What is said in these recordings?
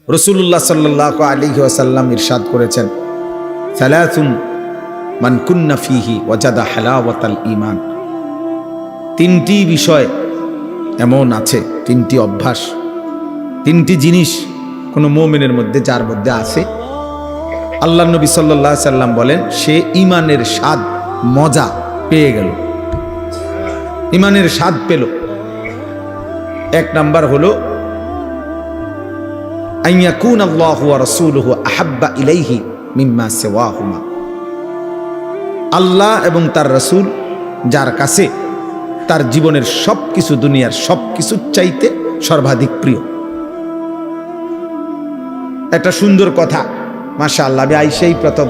রাসূলুল্লাহ সাল্লাল্লাহু আলাইহি ওয়াসাল্লাম ইরশাদ করেছেন, সালাসুন মান কুন্না ফীহি ওয়াজাদা হালাওয়াতাল ঈমান। তিনটি বিষয় এমন আছে, তিনটি অভ্যাস, তিনটি জিনিস কোনো মুমিনের মধ্যে, যার মধ্যে আছে, আল্লাহ নবী সাল্লাল্লাহু আলাইহি সাল্লাম বলেন সে ঈমানের স্বাদ মজা পেয়ে গেল, ঈমানের স্বাদ পেল। এক নাম্বার হলো আইয়াকুন আল্লাহু ওয়া রাসূলুহু আহাব্বা ইলাইহি মিম্মা সিওয়াহুমা। আল্লাহ এবং তার রাসূল যার কাছে তার জীবনের সবকিছু, দুনিয়ার সবকিছুর চাইতে সর্বাধিক প্রিয়। একটা সুন্দর কথা, মাশাআল্লাহ। আমি আইসাই প্রথম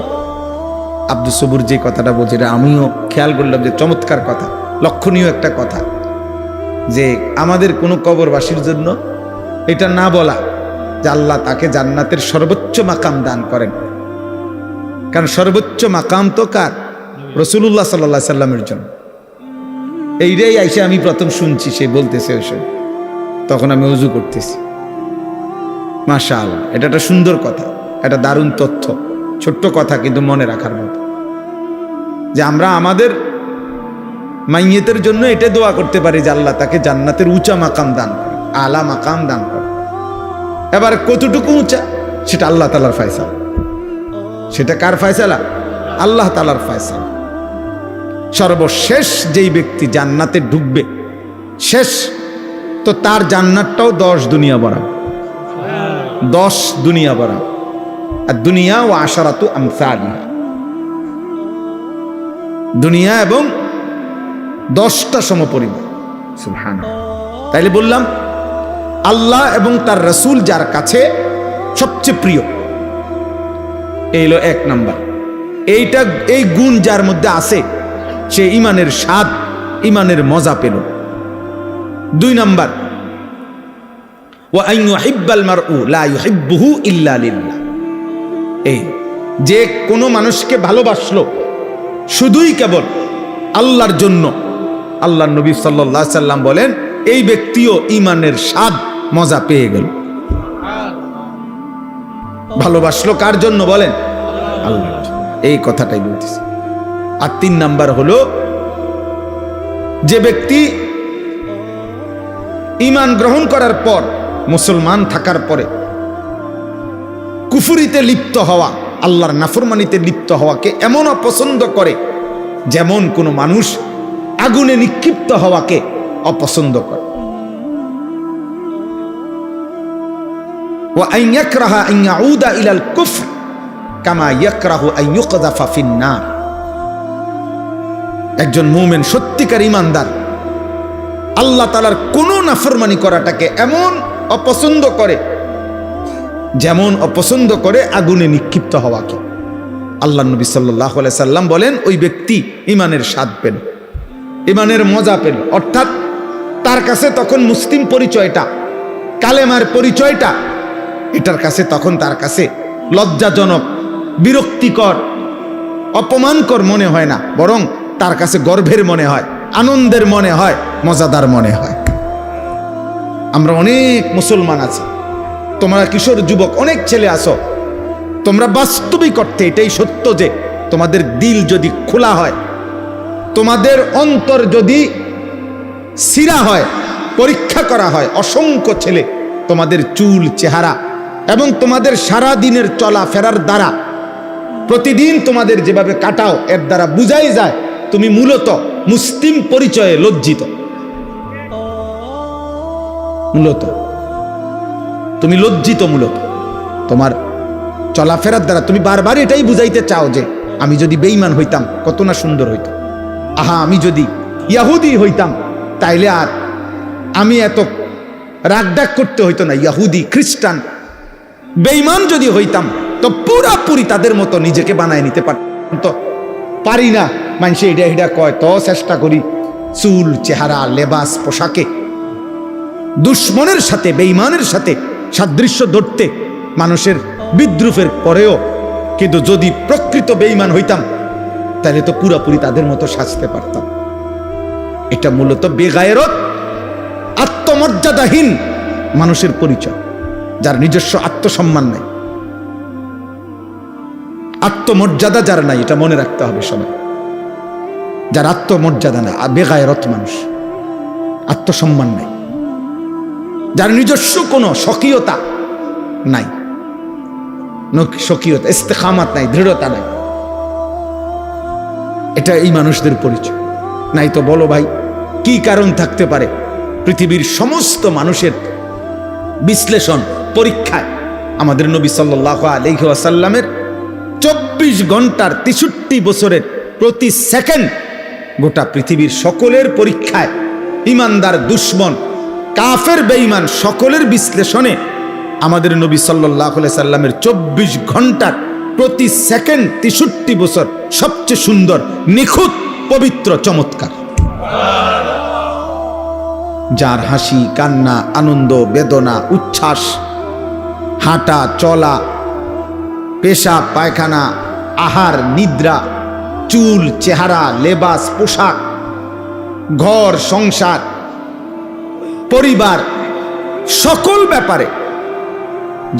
আব্দুস সবুর যে কথাটা বলছে, এটা আমিও খেয়াল করলাম যে চমৎকার কথা, লক্ষণীয় একটা কথা, যে আমাদের কোনো কবরবাসীর জন্য এটা না বলা যে আল্লাহ তাকে জান্নাতের সর্বোচ্চ মাকাম দান করেন। কারণ সর্বোচ্চ মাকাম তো কার? রাসূলুল্লাহ সাল্লাল্লাহু আলাইহি সাল্লামের জন্য। এইটাই আইসে আমি প্রথম শুনছি, সে বলতেছে ওইসব, তখন আমি ওযু করতেছি। মাশাআল্লাহ, এটা একটা সুন্দর কথা, এটা দারুণ তথ্য, ছোট্ট কথা কিন্তু মনে রাখার মতো, যে আমরা আমাদের মাইয়েতের জন্য এটা দোয়া করতে পারি যে আল্লাহ তাকে জান্নাতের উঁচা মাকাম দান করে, আলা মাকাম দান করে। এবার কতটুকু উঁচা সেটা আল্লাহ তাআলার ফয়সালা। সেটা কার ফয়সালা? আল্লাহ তাআলার ফয়সালা। সর্বশেষ যেই ব্যক্তি জান্নাতে ঢুকবে, শেষ, তো তার জান্নাতটাও 10 দুনিয়া বরাবর, 10 দুনিয়া বরাবর। আর দুনিয়া ও আশারাতু আমসালিহা, দুনিয়া এবং 10টা সমপরিমাণ। সুবহানাল্লাহ। তাইলে বললাম আল্লাহ এবং তার রাসূল যার কাছে সবচেয়ে প্রিয়, এই হলো এক নাম্বার। এইটা, এই গুণ যার মধ্যে আছে, সে ঈমানের স্বাদ, ঈমানের মজা পেল। 2 নাম্বার, ওয়া আন ইউহিব্বাল মারউ লা ইউহিব্বুহু ইল্লা লিল্লাহ। এই যে কোনো মানুষকে ভালোবাসলো শুধুই কেবল আল্লাহর জন্য, আল্লাহর নবী সাল্লাল্লাহু আলাইহি সাল্লাম বলেন এই ব্যক্তিও ঈমানের স্বাদ মজা পেয়ে গেল। ভালোবাসলো কার জন্য বলেন? আল্লাহর জন্য। এই কথাটাই বলতেছি। আর 3 নাম্বার হলো, যে ব্যক্তি ঈমান গ্রহণ করার পর, মুসলমান থাকার পরে কুফরিতে লিপ্ত হওয়া, আল্লাহর নাফরমানিতে লিপ্ত হওয়াকে এমন অপছন্দ করে যেমন কোনো মানুষ আগুনে নিক্ষিপ্ত হওয়াকে অপছন্দ করে। ওয়া আন ইয়াকরাহা আন ইয়াউদা ইলাল কুফর কামা ইয়াকরাহু আন ইউকযাফা ফিন নার। একজন মুমিন, সত্যিকার ঈমানদার, আল্লাহ তাআলার কোনো নাফরমানি করাটাকে এমন অপছন্দ করে যেমন অপছন্দ করে আগুনে নিক্ষিপ্ত হওয়াকে। আল্লাহ নবী সাল্লাল্লাহু আলাইহি সাল্লাম বলেন ওই ব্যক্তি ঈমানের স্বাদ পেল, ঈমানের মজা পেল। অর্থাৎ তার কাছে তখন মুসলিম পরিচয়টা, কালেমার পরিচয়টা, এটার কাছে তখন তার কাছে লজ্জাজনক, বিরক্তিকর, অপমানকর মনে হয় না, বরং তার কাছে গর্বের মনে হয়, আনন্দের মনে হয়, মজাদার মনে হয়। আমরা অনেক মুসলমান আছি, তোমরা কিশোর যুবক অনেক ছেলে আছো, তোমরা বাস্তবিক অর্থে এটাই সত্য যে তোমাদের দিল যদি খোলা হয়, তোমাদের অন্তর যদি সিরা হয়, পরীক্ষা করা হয়, অসংখ্য ছেলে তোমাদের চুল, চেহারা এবং তোমাদের সারা দিনের চলা ফেরার দ্বারা, প্রতিদিন তোমাদের যেভাবে কাটাও, এর দ্বারা বুঝাই যায় তুমি মূলত মুসলিম পরিচয়ে লজ্জিত। মূলত তুমি লজ্জিত, মূলত তোমার চলাফেরার দ্বারা তুমি বারবার এটাই বুঝাইতে চাও যে আমি যদি বেঈমান হইতাম কত না সুন্দর হইতো, আহা আমি যদি ইয়াহুদি হইতাম তাইলে আর আমি এত রাগডাক করতে হইতো না। ইয়াহুদি, খ্রিস্টান, বেঈমান যদি হইতাম তো পুরাপুরি তাদের মতো নিজেকে বানায় নিতে পারতাম, তো পারি না। মানুষে এটা এটা কয়, তো চেষ্টা করি চুল, চেহারা, লেবাস, পোশাকে দুশ্মনের সাথে, বেঈমানের সাথে সাদৃশ্য ধরতে, মানুষের বিদ্রুপের পরেও। কিন্তু যদি প্রকৃত বেঈমান হইতাম তাহলে তো পুরাপুরি তাদের মতো সাজতে পারতাম। এটা মূলত বেগায়রত, আত্মমর্যাদাহীন মানুষের পরিচয়। যার নিজস্ব আত্মসম্মান নাই, আত্মমর্যাদা যার নাই, এটা মনে রাখতে হবে সবাই। যার আত্মমর্যাদা না, বেগায়রত মানুষ, আত্মসম্মান নাই, যার নিজস্ব কোনো স্বকীয়তা নাই, স্বকীয়তা ইস্তেকামাত নাই, দৃঢ়তা নাই, এটা এই মানুষদের পরিচয়। নাই তো বলো ভাই কি কারণ থাকতে পারে? পৃথিবীর সমস্ত মানুষের বিশ্লেষণ পরীক্ষায় আমাদের নবী সাল্লাল্লাহু আলাইহি ওয়াসাল্লামের 24 ঘন্টার 63 বছরের প্রতি সেকেন্ড গোটা পৃথিবীর সকলের পরীক্ষায়, ইমানদার দুশ্মন কাফের বেঈমান সকলের বিশ্লেষণে আমাদের নবী সাল্লাল্লাহু আলাইহি সাল্লামের 24 ঘন্টার প্রতি সেকেন্ড 63 বছর সবচেয়ে সুন্দর, নিখুঁত, পবিত্র, চমৎকার। যার হাসি, কান্না, আনন্দ, বেদনা, উচ্ছ্বাস, হাঁটা চলা, পেশাব পায়খানা, আহার নিদ্রা, চুল চেহারা, লেবাস পোশাক, ঘর সংসার, পরিবার, সকল ব্যাপারে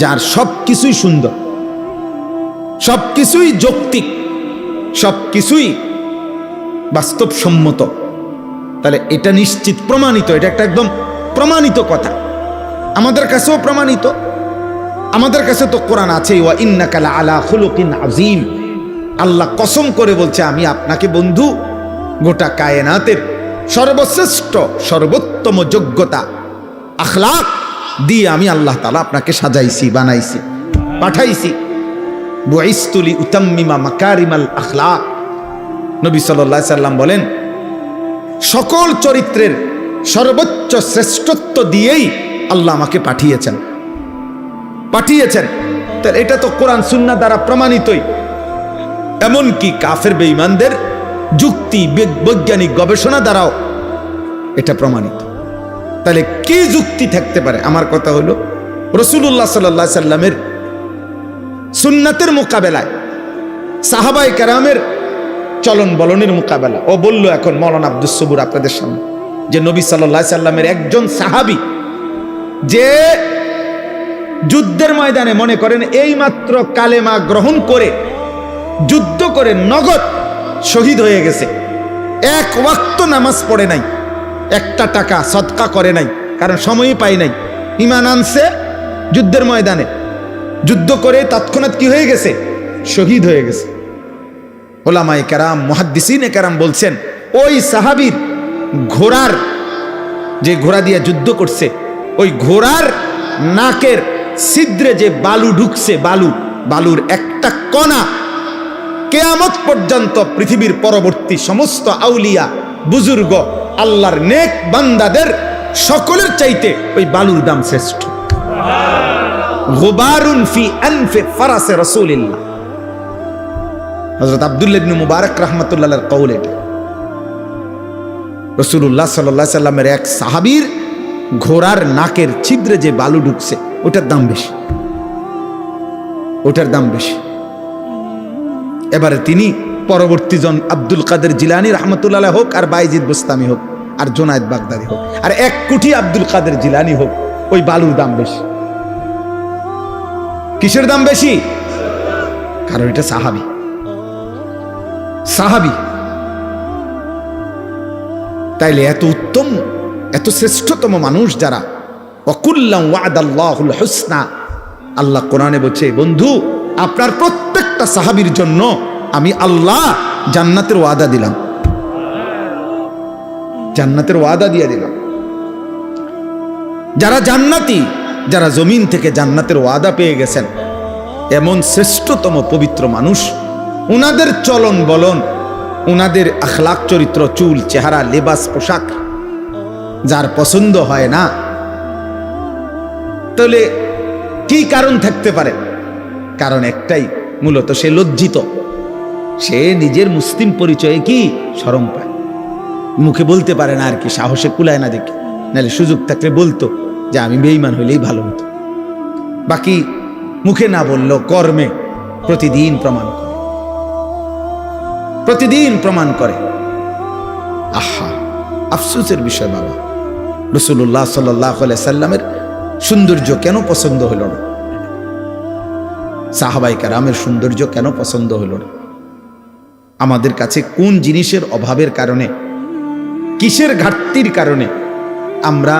যার সবকিছুই সুন্দর, সবকিছুই যৌক্তিক, সবকিছুই বাস্তবসম্মত, তাহলে এটা নিশ্চিত প্রমাণিত, এটা একটা একদম প্রমাণিত কথা, আমাদের কাছেও প্রমাণিত। আমাদের কাছে তো কোরআন আছে, ওয়া ইন্নাকা লাআলা খুলুকিন আযীম। আল্লাহ কসম করে বলছে, আমি আপনাকে বন্ধু গোটা কায়নাতের সর্বশ্রেষ্ঠ সর্বোত্তম যোগ্যতা আখলাক দিয়ে আমি আল্লাহ তাআলা আপনাকে সাজাইছি, বানাইছি, পাঠাইছি। বুইস্তু লিউতাম্মিমা মাকারিমাল আখলাক। নবী সাল্লাল্লাহু আলাইহি সাল্লাম বলেন, সকল চরিত্রের সর্বোচ্চ শ্রেষ্ঠত্ব দিয়েই আল্লাহ আমাকে পাঠিয়েছেন। তাহলে এটা তো কোরআন সুন্নাহ দ্বারা প্রমাণিতই। এমনকি কাফের বেঈমানদের যুক্তি, বৈজ্ঞানিক গবেষণা দ্বারাও এটা প্রমাণিত। তাহলে কি যুক্তি থাকতে পারে? আমার কথা হলো, রাসূলুল্লাহ সাল্লাল্লাহু আলাইহি সাল্লামের সুন্নাতের মোকাবেলায় সাহাবায়ে কেরামের চলন বলনের মোকাবেলা। ও বলল এখন মাওলানা আব্দুস সবুর আপনাদের সামনে যে নবী সাল্লাল্লাহু আলাইহি সাল্লামের একজন সাহাবী যে যুদ্ধের ময়দানে মনে করেন এই মাত্র কালেমা গ্রহণ করে যুদ্ধ করে নগদ শহীদ হয়ে গেছে, এক ওয়াক্ত নামাজ পড়ে নাই, একটা টাকা সদকা করে নাই, কারণ সময়ই পাই নাই, ঈমান আনছে যুদ্ধের ময়দানে, যুদ্ধ করে তৎক্ষণাৎ কি হয়ে গেছে? শহীদ হয়ে গেছে। ওলামায়ে কেরাম, মুহাদ্দিসিনে কেরাম বলছেন, ওই সাহাবীর ঘোড়ার, যে ঘোড়া দিয়ে যুদ্ধ করছে, ওই ঘোড়ার নাকের ছিদ্রে যে বালু ঢুকছে, বালুর একটা কণা কিয়ামত পর্যন্ত পৃথিবীর পরবর্তী সমস্ত আউলিয়া, বুজুর্গ, আল্লাহর নেক বান্দাদের সকলের চাইতে ওই বালুর দাম শ্রেষ্ঠ। গুবারুন ফি আনফি ফারাসে রাসূলিল্লাহ। হযরত আব্দুল্লাহ ইবনে মুবারক রাহমাতুল্লাহ আলাইহির কওল এটা। রাসূলুল্লাহ সাল্লাল্লাহু আলাইহি সাল্লামের এক সাহাবীর ঘোড়ার নাকের ছিদ্রে যে বালু ঢুকছে, ওটার দাম বেশি, ওটার দাম বেশি। এবারে তিনি পরবর্তী জন আব্দুল কাদের জিলানী রাহমাতুল্লাহ আলাইহি হোক, আর বাইজিদ বুস্তামি হোক, আর জুনায়েদ বাগদাদি হোক, আর 1 কোটি আব্দুল কাদের জিলানী হোক, ওই বালুর দাম বেশি। কিসের দাম বেশি? কারণ এটা সাহাবী। তাইলে এত উত্তম, এত শ্রেষ্ঠতম মানুষ যারা, ওয়াকুল্লাম ওয়াদাল্লাহুল হুসনা, আল্লাহ কোরআনে বলছে, বন্ধু আপনার প্রত্যেকটা সাহাবীর জন্য আমি আল্লাহ জান্নাতের ওয়াদা দিলাম, জান্নাতের ওয়াদা দিয়ে দিলাম। যারা জান্নাতি, যারা জমিন থেকে জান্নাতের ওয়াদা পেয়ে গেছেন, এমন শ্রেষ্ঠতম পবিত্র মানুষ, উনাদের চলন বলন, উনাদের আখলাক চরিত্র, চুল চেহারা, লেবাস পোশাক যার পছন্দ হয় না, তাহলে কি কারণ থাকতে পারে? কারণ একটাই, মূলত সে লজ্জিত, সে নিজের মুসলিম পরিচয়ে কি শরম পায়, মুখে বলতে পারে না আর কি, সাহসে কুলায় না দেখে, নাহলে সুযোগ থাকলে বলতো যে আমি বেঈমান হইলেই ভালো হতো। বাকি মুখে না বললেও কর্মে প্রতিদিন প্রমাণ করে, প্রতিদিন প্রমাণ করে। আহা, আফসোসের বিষয় বাবা, রাসূলুল্লাহ সাল্লাল্লাহু আলাইহি সাল্লামের সৌন্দর্য কেন পছন্দ হলো না? সাহাবায়ে কেরামের সৌন্দর্য কেন পছন্দ হলো না? আমাদের কাছে কোন জিনিসের অভাবের কারণে, কিসের ঘাটতির কারণে আমরা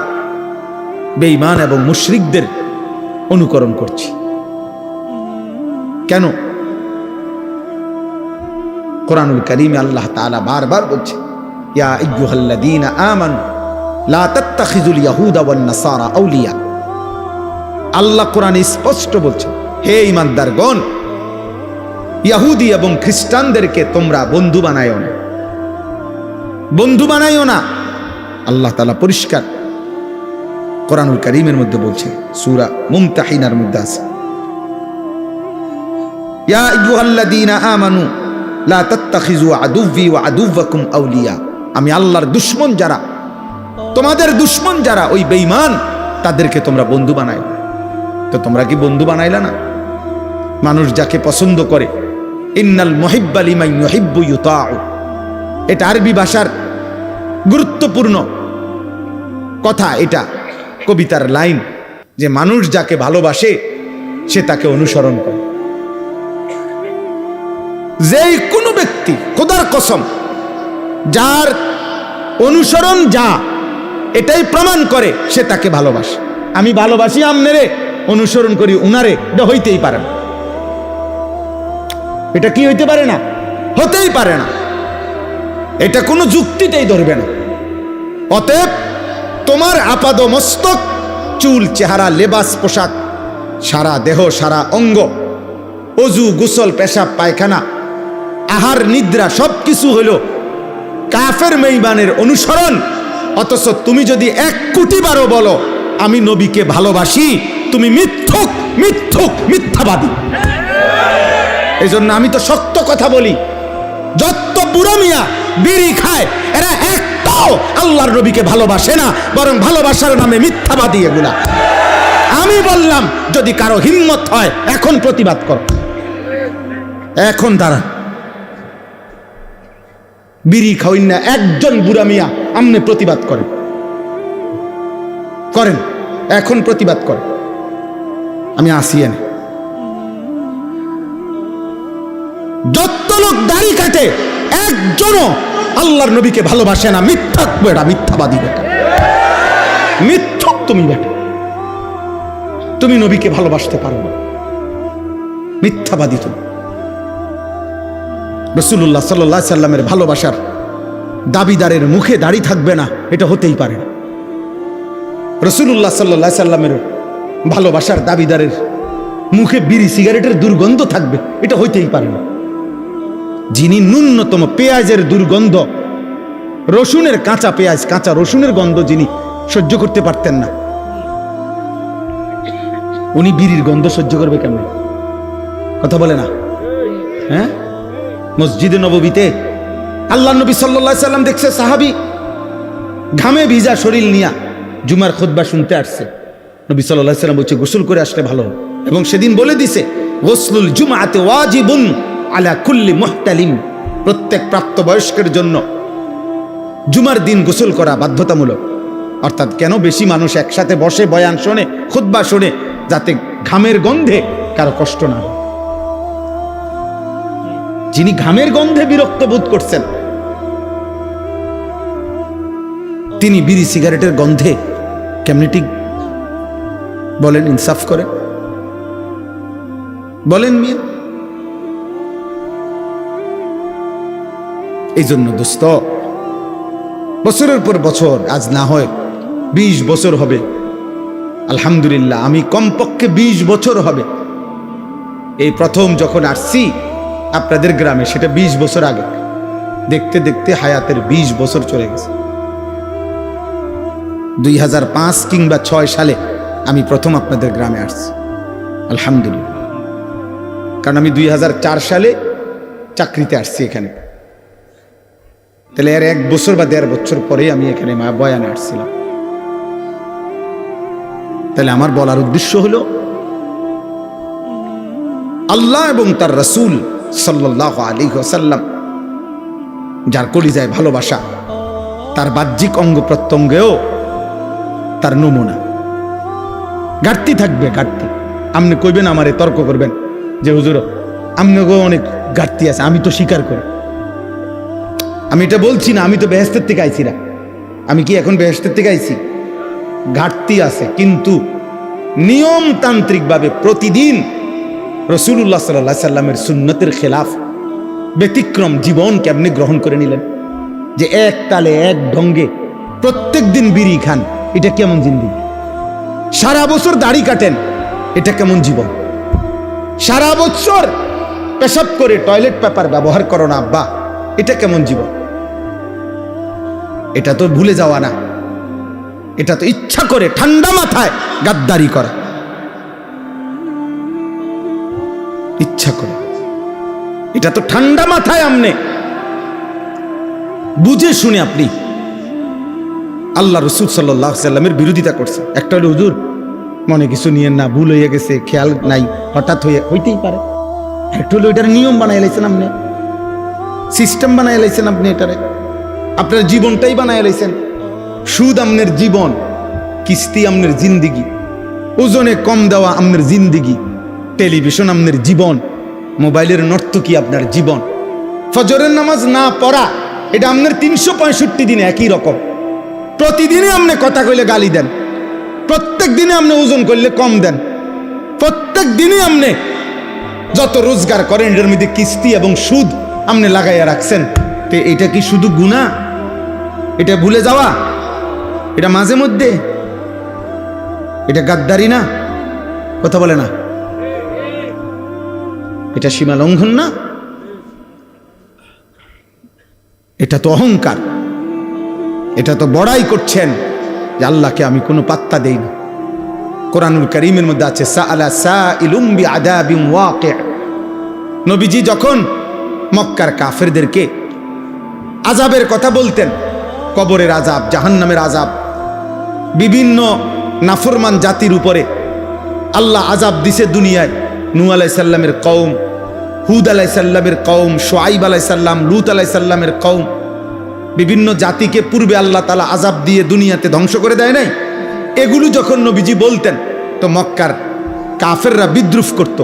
বেঈমান এবং মুশরিকদের অনুকরণ করছি? কেন? কুরআনুল কারীমে আল্লাহ তাআলা বারবার বলছে, ইয়া আইয়ুহাল্লাযীনা আমানু লা তাত্তাখিযুল ইয়াহুদা ওয়ান নাসারা আউলিয়া। আল্লাহ কোরআনে স্পষ্ট বলছে, হে ঈমানদারগণ, ইহুদি এবং খ্রিস্টানদেরকে তোমরা বন্ধু বানায়ো না, বন্ধু বানায়ো না। আল্লাহ তাআলা পরিষ্কার কুরআনুল কারীমের মধ্যে বলছে, সূরা মুমতাহিনার মধ্যে আছে, ইয়া আইয়ুহাল্লাযীনা আমানু লা তাত্তাখিযু আদুव्বি ওয়া আদুव्বাকুম আউলিয়া। আমি আল্লাহর দুশমন যারা, তোমাদের দুশমন যারা, ওই বেঈমান, তাদেরকে তোমরা বন্ধু বানায়ো। তো তোমরা কি বন্ধু বানাইলা না? মানুষ যাকে পছন্দ করে, ইন্নাল মুহিব্বা লিমান ইউহিব্বু ইউতাউ, এটা আরবি ভাষার গুরুত্বপূর্ণ কথা। এটা কবিতার লাইন যে মানুষ যাকে ভালোবাসে সে তাকে অনুসরণ করে। যেই কোনো ব্যক্তি, খোদার কসম, যার অনুসরণ যা এটাই প্রমাণ করে সে তাকে ভালোবাসে। আমি ভালোবাসি আমনেরে, অনুসরণ করি উনারে, এটা হইতেই পারে না। এটা কি হইতে পারে না? হতেই পারে না। এটা কোনো যুক্তিতেই ধরবে না। অতএব তোমার আপাদ মস্তক, চুল, চেহারা, লেবাস, পোশাক, সারা দেহ, সারা অঙ্গ, অজু, গোসল, পেশাব, পায়খানা, আহার, নিদ্রা, সবকিছু হলো কাফের বেঈমানের অনুসরণ। অথচ তুমি যদি 1 কোটি বারও বলো আমি নবীকে ভালোবাসি, তুমি মিথ্যুক, মিথ্যুক, মিথ্যাবাদী। এই জন্য আমি তো শক্ত কথা বলি, যত বুড়ো মিয়া বিড়ি খায় এরা একটাও আল্লাহর নবীকে ভালোবাসে না, বরং ভালোবাসার নামে মিথ্যাবাদী এগুলা। আমি বললাম যদি কারো হিম্মত হয় এখন প্রতিবাদ কর, এখন দাঁড়া। বিড়ি খাওয়েন না একজন বুড়া মিয়া, আমনে প্রতিবাদ করেন, করেন, এখন প্রতিবাদ করেন। আমি আসি এনে। যত লোক দাড়ি কাটে একজনও আল্লাহর নবীকে ভালোবাসে না, মিথ্যক বেটা, মিথ্যাবাদী বেটা, মিথ্যক তুমি বেটা। তুমি নবীকে ভালোবাসতে পারো না, মিথ্যাবাদী তুমি। রাসূলুল্লাহ সাল্লাল্লাহু আলাইহি সাল্লামের ভালোবাসার দাবিদারের মুখে দাড়ি থাকবে না, এটা হতেই পারে না। রাসূলুল্লাহ সাল্লাল্লাহু আলাইহি সাল্লামের ভালোবাসার দাবিদারের মুখে বিড়ি সিগারেটের দুর্গন্ধ থাকবে, এটা হইতেই পারে না। যিনি ন্যূনতম পেঁয়াজের দুর্গন্ধ, রসুনের, কাঁচা পেঁয়াজ, কাঁচা রসুনের গন্ধ যিনি সহ্য করতে পারতেন না, উনি বিড়ির গন্ধ সহ্য করবে কেমন? কথা বলে না? হ্যাঁ, মসজিদে নববীতে আল্লাহর নবী সাল্লাল্লাহু আলাইহি সাল্লাম দেখছে সাহাবী ঘামে ভিজা শরীর নিয়া জুমার খুতবা শুনতে আসছে। নবী সাল্লাল্লাহু আলাইহি সাল্লাম বলছে গোসল করে আসলে ভালো, এবং সেদিন বলে দিছে গোসলুল জুমআতি ওয়াজিবুন আলা কুল্লি মুহতালিম, প্রত্যেক প্রাপ্তবয়স্কের জন্য জুমার দিন গোসল করা বাধ্যতামূলক। অর্থাৎ কেন? বেশি মানুষ একসাথে বসে বয়ান শোনে, খুতবা শোনে, যাতে ঘামের গন্ধে কারো কষ্ট না হয়। যিনি ঘামের গন্ধে বিরক্ত বোধ করছেন, তিনি বিড়ি সিগারেটের গন্ধে কেমনি ঠিক বলেন? ইনসাফ করে বলেন মিয়া। এই জন্য দোস্ত, বছরের পর বছর, আজ না হয় 20 বছর হবে, আলহামদুলিল্লাহ, আমি কমপক্ষে 20 বছর হবে এই প্রথম যখন আসছি আপনাদের গ্রামে, সেটা 20 বছর আগে। দেখতে দেখতে হায়াতের 20 বছর চলে গেছে। 2005 কিংবা 6 সালে আমি প্রথম আপনাদের গ্রামে আসছি, আলহামদুলিল্লাহ। কারণ আমি 2004 সালে চাকরিতে আসছি এখানে, তাহলে এর 1 বছর বা 1.5 বছর পরেই আমি এখানে বয়ানে আসছিলাম। তাহলে আমার বলার উদ্দেশ্য হলো, আল্লাহ এবং তার রাসূল সাল্লাল্লাহু আলাইহি ওয়াসাল্লাম যার কলিজায় ভালোবাসা, তার বাহ্যিক অঙ্গ প্রত্যঙ্গেও তার নমুনা। ঘাটতি থাকবে, ঘাটতি। আপনি কইবেন, আমারে তর্ক করবেন যে হুজুর আপনাকেও অনেক ঘাটতি আছে, আমি তো স্বীকার করি। আমি এটা বলছি না, আমি তো বেহেশতের থেকে আইছি না। আমি কি এখন বেহেশতের থেকে আইছি? ঘাটতি আছে, কিন্তু নিয়মতান্ত্রিকভাবে প্রতিদিন রাসূলুল্লাহ সাল্লাল্লাহু আলাইহি সাল্লামের সুন্নতের খেলাফ ব্যতিক্রম জীবন কেমনে গ্রহণ করে নিলেন, যে এক তালে এক ঢঙ্গে প্রত্যেক দিন বিড়ি খান, এটা কেমন জিন্দেগি? সারা বছর দাড়ি কাটেন, এটা কেমন জীবন? সারা বছর পেশাব করে টয়লেট পেপার ব্যবহার করো না আব্বা, এটা কেমন জীবন? এটা তো ভুলে যাওয়া না, এটা তো ইচ্ছা করে ঠান্ডা মাথায় গাদ্দারি করা, ইচ্ছা করে। এটা তো ঠান্ডা মাথায় আমনে বুঝে শুনে আপনি আল্লাহ রসুল সাল্লাল্লাহু আলাইহি সাল্লামের বিরোধিতা করছে। একটা হলো হুজুর মনে কিছু নিয়েন না, ভুল হয়ে গেছে, খেয়াল নাই, হঠাৎ হইতেই পারে। একটা হলো এটার নিয়ম বানাই লাইছেন আপনি, সিস্টেম বানাই লাইছেন আপনি, এটারে আপনার জীবনটাই বানাই লাইছেন। সুদ আমনের জীবন, কিস্তি আমনের জিন্দিগি, ওজনে কম দেওয়া আমনের জিন্দিগি, টেলিভিশন আমনের জীবন, মোবাইলের নর্তকী আপনার জীবন, ফজরের নামাজ না পড়া এটা আপনার 365 দিনে একই রকম। প্রতিদিনে আপনি কথা কইলে গালি দেন, প্রত্যেক দিনে আপনি ওজন করলে কম দেন, প্রত্যেক দিনে আপনি যত রোজগার করেন এটার মধ্যে কিস্তি এবং সুদ আপনি লাগাইয়া রাখছেন। তো এটা কি শুধু গুনাহ? এটা ভুলে যাওয়া? এটা মাঝে মধ্যে? এটা গাদ্দারি না? কথা বলে না? এটা সীমা লঙ্ঘন না? এটা তো অহংকার, এটা তো বড়াই করছেন যে আল্লাহকে আমি কোনো পাত্তা দেই না। কোরআনুল কারীমের মধ্যে আছে সাআলা সাইলুম বিআযাবিন ওয়াকি'। নবীজি যখন মক্কার কাফেরদেরকে আযাবের কথা বলতেন, কবরের আযাব, জাহান্নামের আযাব, বিভিন্ন নাফরমান জাতির উপরে আল্লাহ আযাব দিছে দুনিয়ায়। নূহ আলাইহিস সালামের কওম, হুদ আলাইহিস সালামের কওম, শুআইব আলাইহিস সালাম, লূত আলাইহিস সালামের কওম, বিভিন্ন জাতিকে পূর্বে আল্লাহ তাআলা আযাব দিয়ে দুনিয়াতে ধ্বংস করে দেয় নাই? এগুলো যখন নবীজি বলতেন তো মক্কার কাফেররা বিদ্রুপ করত,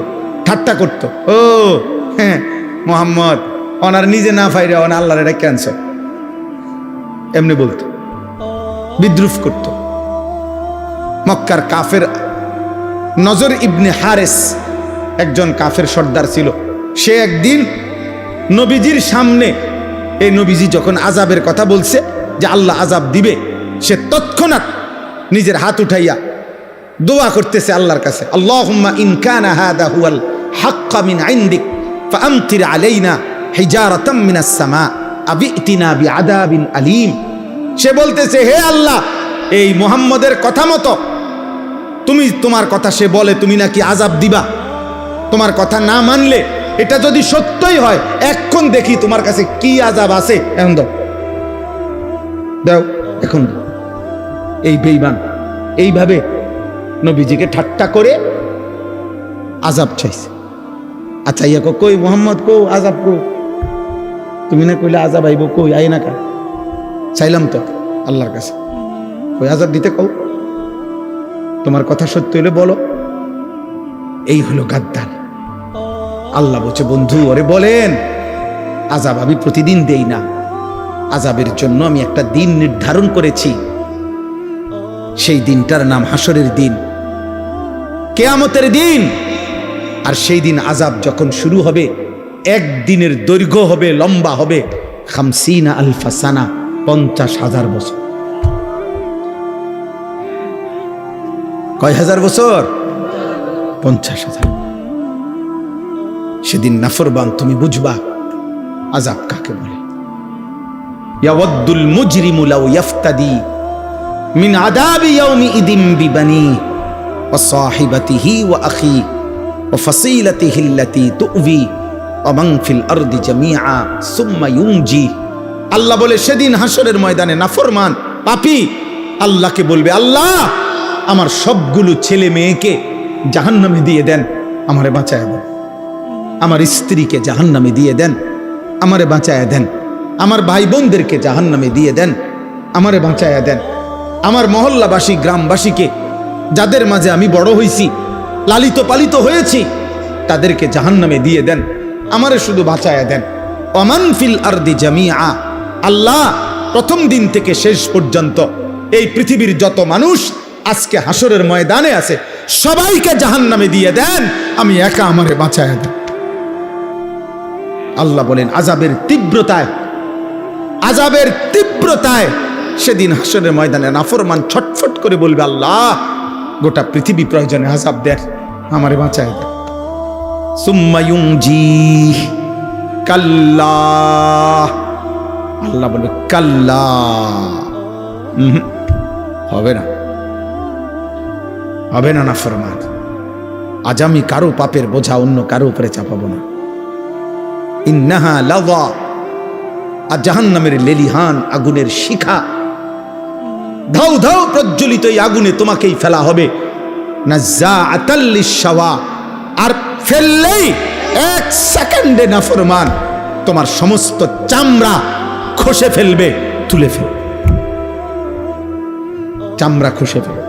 ঠাট্টা করত। ও হ্যাঁ, মুহাম্মদ ওনার নিজে না ফাইরে ওনা আল্লাহর এটা ক্যান্সার, এমনি বলতো, বিদ্রুপ করত। মক্কার কাফের নজর ইবনে হারেস একজন কাফের সর্দার ছিল। সে একদিন নবীজির সামনে, এই নবীজি যখন আযাবের কথা বলছে যে আল্লাহ আযাব দিবে, সে তৎক্ষণাৎ নিজের হাত উঠাইয়া দোয়া করতেছে আল্লাহর কাছে, আল্লাহুম্মা ইন কানা হাদা হুয়াল হাক্কা মিন ইনদিক ফাআমতির আলাইনা হিজারাতাম মিনাস সামা আবিতিনা বিআযাবিন আলীম। সে বলতেছে, হে আল্লাহ, এই মুহাম্মদের কথা মতো তুমি, তোমার কথা সে বলে তুমি নাকি আযাব দিবা, তোমার কথা না মানলে এটা যদি সত্যই হয় এখন দেখি তোমার কাছে কি আযাব আছে, এখন দাও দাও এখন। এই বেঈমান এইভাবে নবীজিকে ঠাট্টা করে আযাব চাইছে। আচ্ছা ইয়া কই মুহাম্মদ কো আযাব কো, তুমি না কইলে আযাব আইব, কই আই না কা? চাইলাম তো আল্লাহর কাছে, কই আযাব দিতে কও, তোমার কথা সত্য হলে বলো। এই হলো গাদ্দার। আল্লাহ বলছে, বন্ধু ওরে বলেন আযাব আমি প্রতিদিন দেই না, আযাবের জন্য আমি একটা দিন নির্ধারণ করেছি। সেই দিনটার নাম হাসরের দিন, কিয়ামতের দিন। আর সেই দিন আযাব যখন শুরু হবে, একদিনের দৈর্ঘ্য হবে, লম্বা হবে 50 আলফা সানা, 50,000 বছর। কয় হাজার বছর? 50,000। সেদিন নাফরমান তুমি বুঝবা আযাব কাকে বলে। ইয়াওয়াদ্দুল মুজরিমু লাউ ইফতাদি মিন আযাবি ইয়াউমি ইদিন বিবানি ওয়া সাহিবাতিহি ওয়া আখি ওয়া ফাসিলাতিহি আল্লাতী তুবি ওয়া মান ফিল আরদি জামিআ সুম্মা ইউনজি। আল্লাহ বলে সেদিন হাসরের ময়দানে নাফরমান পাপী আল্লাহকে বলবে, আল্লাহ আমার সবগুলো ছেলে মেয়েকে জাহান্নামে দিয়ে দেন, আমারে বাঁচায় দেন। আমার স্ত্রীকে জাহান্নামে দিয়ে দেন, আমারে বাঁচায় দেন। আমার ভাই বোনদেরকে জাহান্নামে দিয়ে দেন, আমারে বাঁচায় দেন। আমার মহল্লাবাসী গ্রামবাসীকে যাদের মাঝে আমি বড় হয়েছি, লালিত পালিত হয়েছি, তাদেরকে জাহান্নামে দিয়ে দেন, আমারে শুধু বাঁচায়া দেন। ওমান ফিল আরদি জামিআ, আল্লাহ প্রথম দিন থেকে শেষ পর্যন্ত এই পৃথিবীর যত মানুষ আজকে হাসরের ময়দানে আছে, সবাইকে জাহান্নামে দিয়ে দেন, আমি একা আমারে বাঁচায়া দেন। আল্লাহ বলেন আযাবের তীব্রতায় সেদিন হাসরের ময়দানে নাফরমান ছটফট করে বলবে, আল্লাহ গোটা পৃথিবী প্রয়োজনে আযাব দেন, আমারে বাঁচায় দেন। সুম্মা ইউনজি, কাল্লা, আল্লাহ বলবে কাল্লা, হবে না নাফরমান, আজ আমি কারো পাপের বোঝা অন্য কারো উপরে চাপাবো না। ইন্নাহা লাযা, আর জাহান্নামের লেলিহান আগুনের শিখা, ধাউ ধাউ প্রজ্বলিত এই আগুনে তোমাকেই ফেলা হবে। নাযাআতাল লিশাওয়া, আর ফেললেই 1 সেকেন্ডে নাফরমান তোমার সমস্ত চামড়া খসে ফেলবে, তুলে ফেলবে, চামড়া খসে ফেলবে।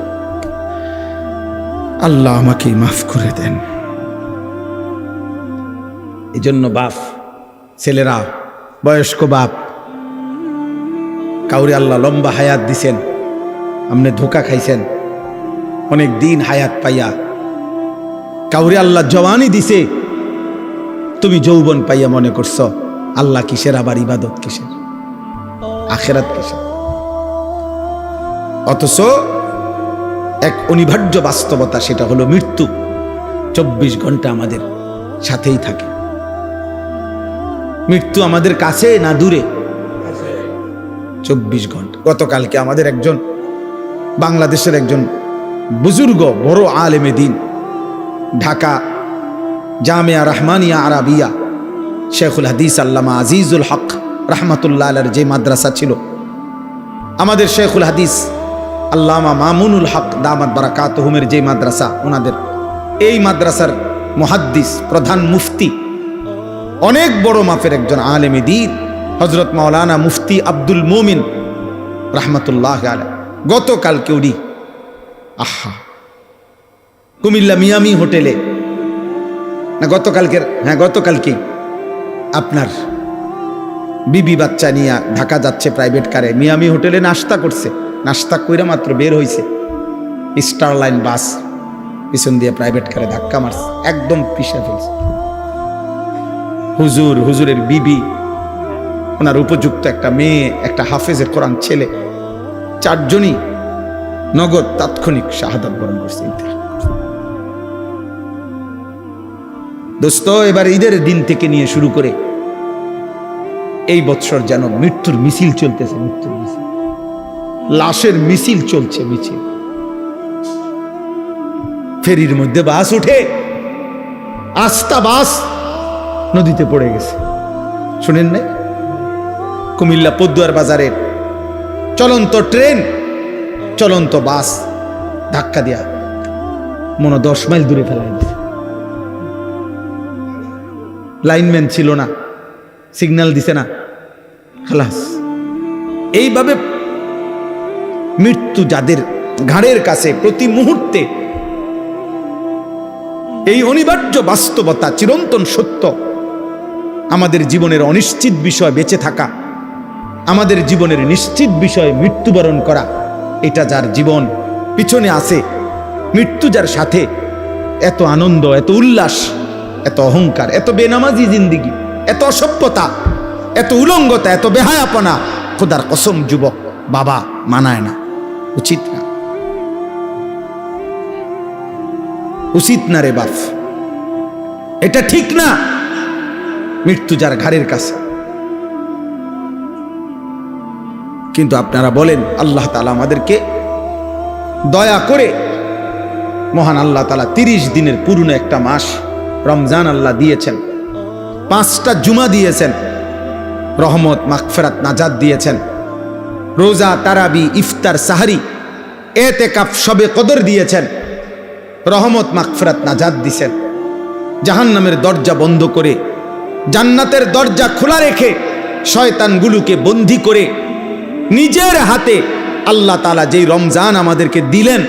আল্লাহ আমাকে মাফ করে দেন। এই জন্য বাপ, ছেলেরা, বয়স্ক বাপ, কাউরে আল্লাহ লম্বা হায়াত দিছেন, আপনি ধোকা খাইছেন অনেক দিন হায়াত পাইয়া। কাউরে আল্লাহ জওয়ানি দিছে, তুমি যৌবন পাইয়া মনে করছ আল্লাহ কিসের, আবার ইবাদত কিসের, আখিরাত কিসের। অথচ এক অনিবার্য বাস্তবতা, সেটা হলো মৃত্যু 24 ঘন্টা আমাদের সাথেই থাকে। মৃত্যু আমাদের কাছে না দূরে? 24 ঘন্টা। গতকালকে আমাদের একজন বাংলাদেশের একজন বুজুর্গ বড় আলেমে দ্বীন, ঢাকা জামিয়া রহমানিয়া আরাবিয়া শেখুল হাদিস আল্লামা আজিজুল হক রহমতুল্লাহ আলাইহির যে মাদ্রাসা ছিল, আমাদের শেখুল হাদিস আল্লামা মামুনুল হক দামাত বারাকাতুহুমের যে মাদ্রাসা, ওনাদের এই মাদ্রাসার মুহাদ্দিস, প্রধান মুফতি, অনেক বড় মাপের একজন আলেমে দ্বীন হযরত মাওলানা মুফতি আব্দুল মুমিন রহমতুল্লাহ আলাইহি গতকালকে উনি কুমিল্লা মিয়ামি হোটেলে, না গতকালকে আপনার বিবি বাচ্চা নিয়ে ঢাকা যাচ্ছে প্রাইভেট কারে, মিয়ামি হোটেলে নাস্তা করছে, নাস্তা কইরা মাত্র বের হইছে, স্টার লাইন বাস পিছন দিয়ে প্রাইভেট কারে ধাক্কা মারছে, একদম পিষে ফেলছে। হুজুরের বিবি, ওনার উপযুক্ত একটা মেয়ে, একটা হাফেজে কোরআন ছেলে, 4 জনই নগদ তাৎক্ষণিক শাহাদাত বরণ করছে। দোস্ত, এবার ঈদের দিন থেকে নিয়ে শুরু করে এই বছর যেন মৃত্যুর মিছিল চলতেছে, মৃত্যুর মিছিল, লাশের মিছিল চলছে, মিছিল। ফেরির মধ্যে বাস উঠে, আস্তা বাস নদীতে পড়ে গেছে, শুনেন নাই? কুমিল্লা পদ্মুয়ার বাজারের চলন্ত ট্রেন, চলন্ত বাস ধাক্কা দিয়া মনে 10 মাইল দূরে ফেলাই দিছে। লাইনম্যান ছিল না, সিগন্যাল দিছে না, খালাস। এইভাবে মৃত্যু যাদের ঘাড়ের কাছে প্রতি মুহূর্তে, এই অনিবার্য বাস্তবতা, চিরন্তন সত্য, আমাদের জীবনের অনিশ্চিত বিষয় বেঁচে থাকা, আমাদের জীবনের নিশ্চিত বিষয় মৃত্যুবরণ করা, এটা যার জীবন পিছনে আছে, মৃত্যু যার সাথে, এত আনন্দ, এত উল্লাস, এত অহংকার, এত বেনামাজি জিন্দিগি, এত অসভ্যতা, এত উলঙ্গতা, এত বেহায়াপনা, খোদার কসম যুবক বাবা মানায় না, উচিত না, উচিত না রে বাপ, এটা ঠিক না। মৃত্যু যার ঘাড়ের কাছে। কিন্তু আপনারা বলেন, আল্লাহ তাআলা আমাদেরকে দয়া করে, মহান আল্লাহ তাআলা 30 দিনের পুরনো একটা মাস রমজান আল্লাহ দিয়েছেন, 5টা জুমা দিয়েছেন, রহমত, মাগফিরাত, নাজাত দিয়েছেন, রোজা, তারাবি, ইফতার, সাহারি, এতেকাফ, শবে কদর দিয়েছেন, রহমত, মাগফিরাত, নাজাত দিয়েছেন। জাহান্নামের দরজা বন্ধ করে জান্নাতের দরজা খোলা রেখে শয়তানগুলোকে বন্দী করে নিজের হাতে আল্লাহ তাআলা যেই রমজান আমাদেরকে দিলেন,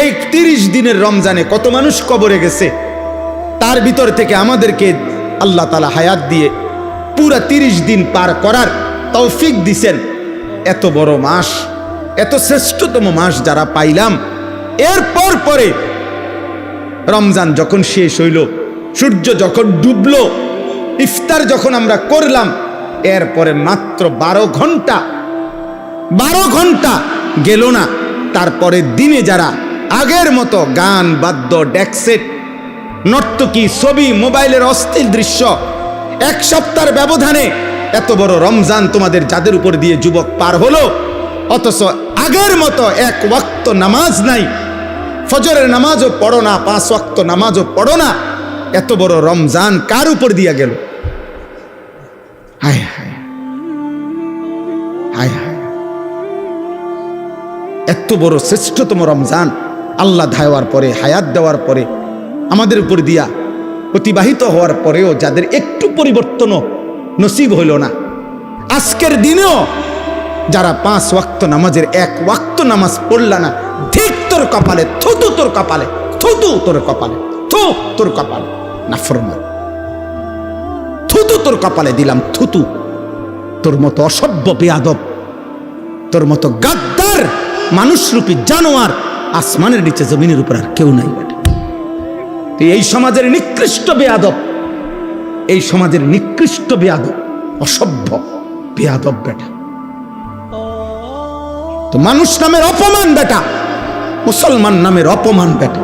এই 30 দিনের রমজানে কত মানুষ কবরে গেছে, তার ভিতর থেকে আমাদেরকে আল্লাহ তাআলা হায়াত দিয়ে পুরা 30 দিন পার করার তৌফিক দিছেন। এত বড় মাস, এত শ্রেষ্ঠতম মাস যারা পাইলাম, এরপর পরে রমজান যখন শেষ হইল, সূর্য যখন ডুবলো, ইফতার যখন আমরা করলাম, এরপরে মাত্র 12 ঘন্টা গেল না। তারপরে দিনে যারা আগের মতো গান বাদ্য ডেকসেট নর্তকী ছবি মোবাইলের অস্থির দৃশ্য, এক সপ্তাহের ব্যবধানে এত বড় রমজান তোমাদের যাদের উপর দিয়ে যুবক পার হলো, অথচ আগের মতো এক ওয়াক্ত নামাজ নাই, ফজরের নামাজও পড়ো না, 5 ওয়াক্ত নামাজও পড়ো না, এত বড় রমজান কার উপর দিয়া গেল? হায় হায় হায় হায়, এত বড় শ্রেষ্ঠতম রমজান আল্লাহ ধায়ার পরে, হায়াত দেওয়ার পরে, আমাদের উপর দিয়া অতিবাহিত হওয়ার পরেও যাদের একটু পরিবর্তনও নসিব হইল না, আজকের দিনেও যারা 5 ওয়াক্ত নামাজের 1 ওয়াক্ত নামাজ পড়লা না, ঠিক তোর কপালে, থুতু তোর কপালে, থুতু তোর কপালে, থু তোর কপালে, নাফরমান, থুতু তোর কপালে দিলাম, থুতু। তোর মতো অসভ্য বেয়াদব, তোর মতো গাদ্দার মানুষরূপী জানোয়ার আসমানের নিচে জমিনের উপর আর কেউ নাই বেটা। তুই এই সমাজের নিকৃষ্ট বেয়াদব, এই সমাজের নিকৃষ্ট বেয়াদব, অসভ্য বেয়াদব বেটা। তো মানুষ নামের অপমান বেটা, মুসলমান নামের অপমান বেটা।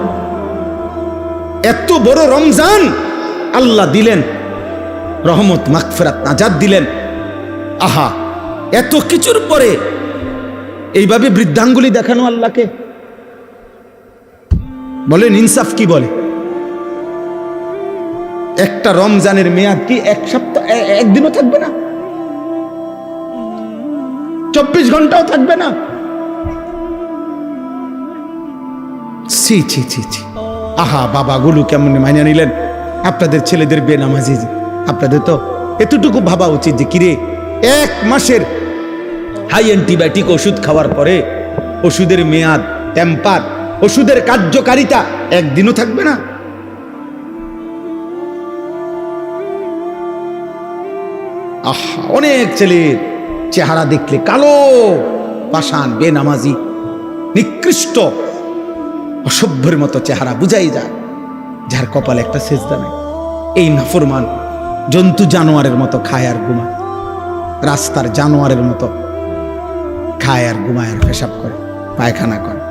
এত বড় রমজান আল্লাহ দিলেন, রহমত মাগফিরাত নাজাত দিলেন। আহা, এত কিছুর পরে এইভাবে বৃদ্ধাঙ্গুলি দেখানো আল্লাহকে, বলেন ইনসাফ কি বলে? একটা রমজানের মেয়াদ কি 1 সপ্তাহ, একদিনও থাকবে না, 24 ঘন্টাও থাকবে না। ছি ছি ছি ছি, আহা, বাবাগুলো কেমন মাইনা নিলেন আপনাদের ছেলেদের বেনামাজি। আপনাদের তো এতটুকু ভাবা উচিত যে কিরে, 1 মাসের হাই অ্যান্টিবায়োটিক ওষুধ খাওয়ার পরে ওষুধের মেয়াদ, টেম্পার, ওষুধের কার্যকারিতা একদিনও থাকবে না। আহা, অনেক ছেলের চেহারা দেখলে কালো, পাষাণ, বেনামাজি, নিকৃষ্ট, অসভ্যের মতো চেহারা বুঝাই যায়, যার কপালে একটা সেজদা নেই। এই নাফরমান জন্তু জানোয়ারের মতো খায় আর ঘুমায়, রাস্তার জানোয়ারের মতো খায় আর ঘুমায় আর পেশাব করে, পায়খানা করে।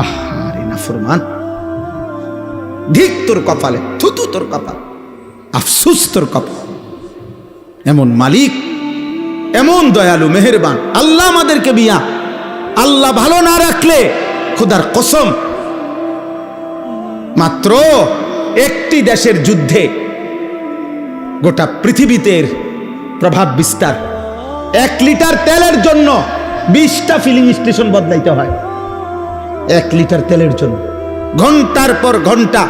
আহারে নাফরমান, ধিক তোর কপালে, থুতু তোর কপাল, আফসুস তোর কপাল। এমন মালিক, এমন দয়ালু মেহেরবান আল্লাহ আমাদেরকে বিয়া, আল্লাহ ভালো না রাখলে খোদার কসম মাত্র একটি দেশের যুদ্ধে গোটা পৃথিবীতে প্রভাব বিস্তার। 1 লিটার তেলের জন্য 20টা ফিলিং স্টেশন বদলাইতে হয়। 1 লিটার তেলের জন্য ঘন্টার পর ঘন্টা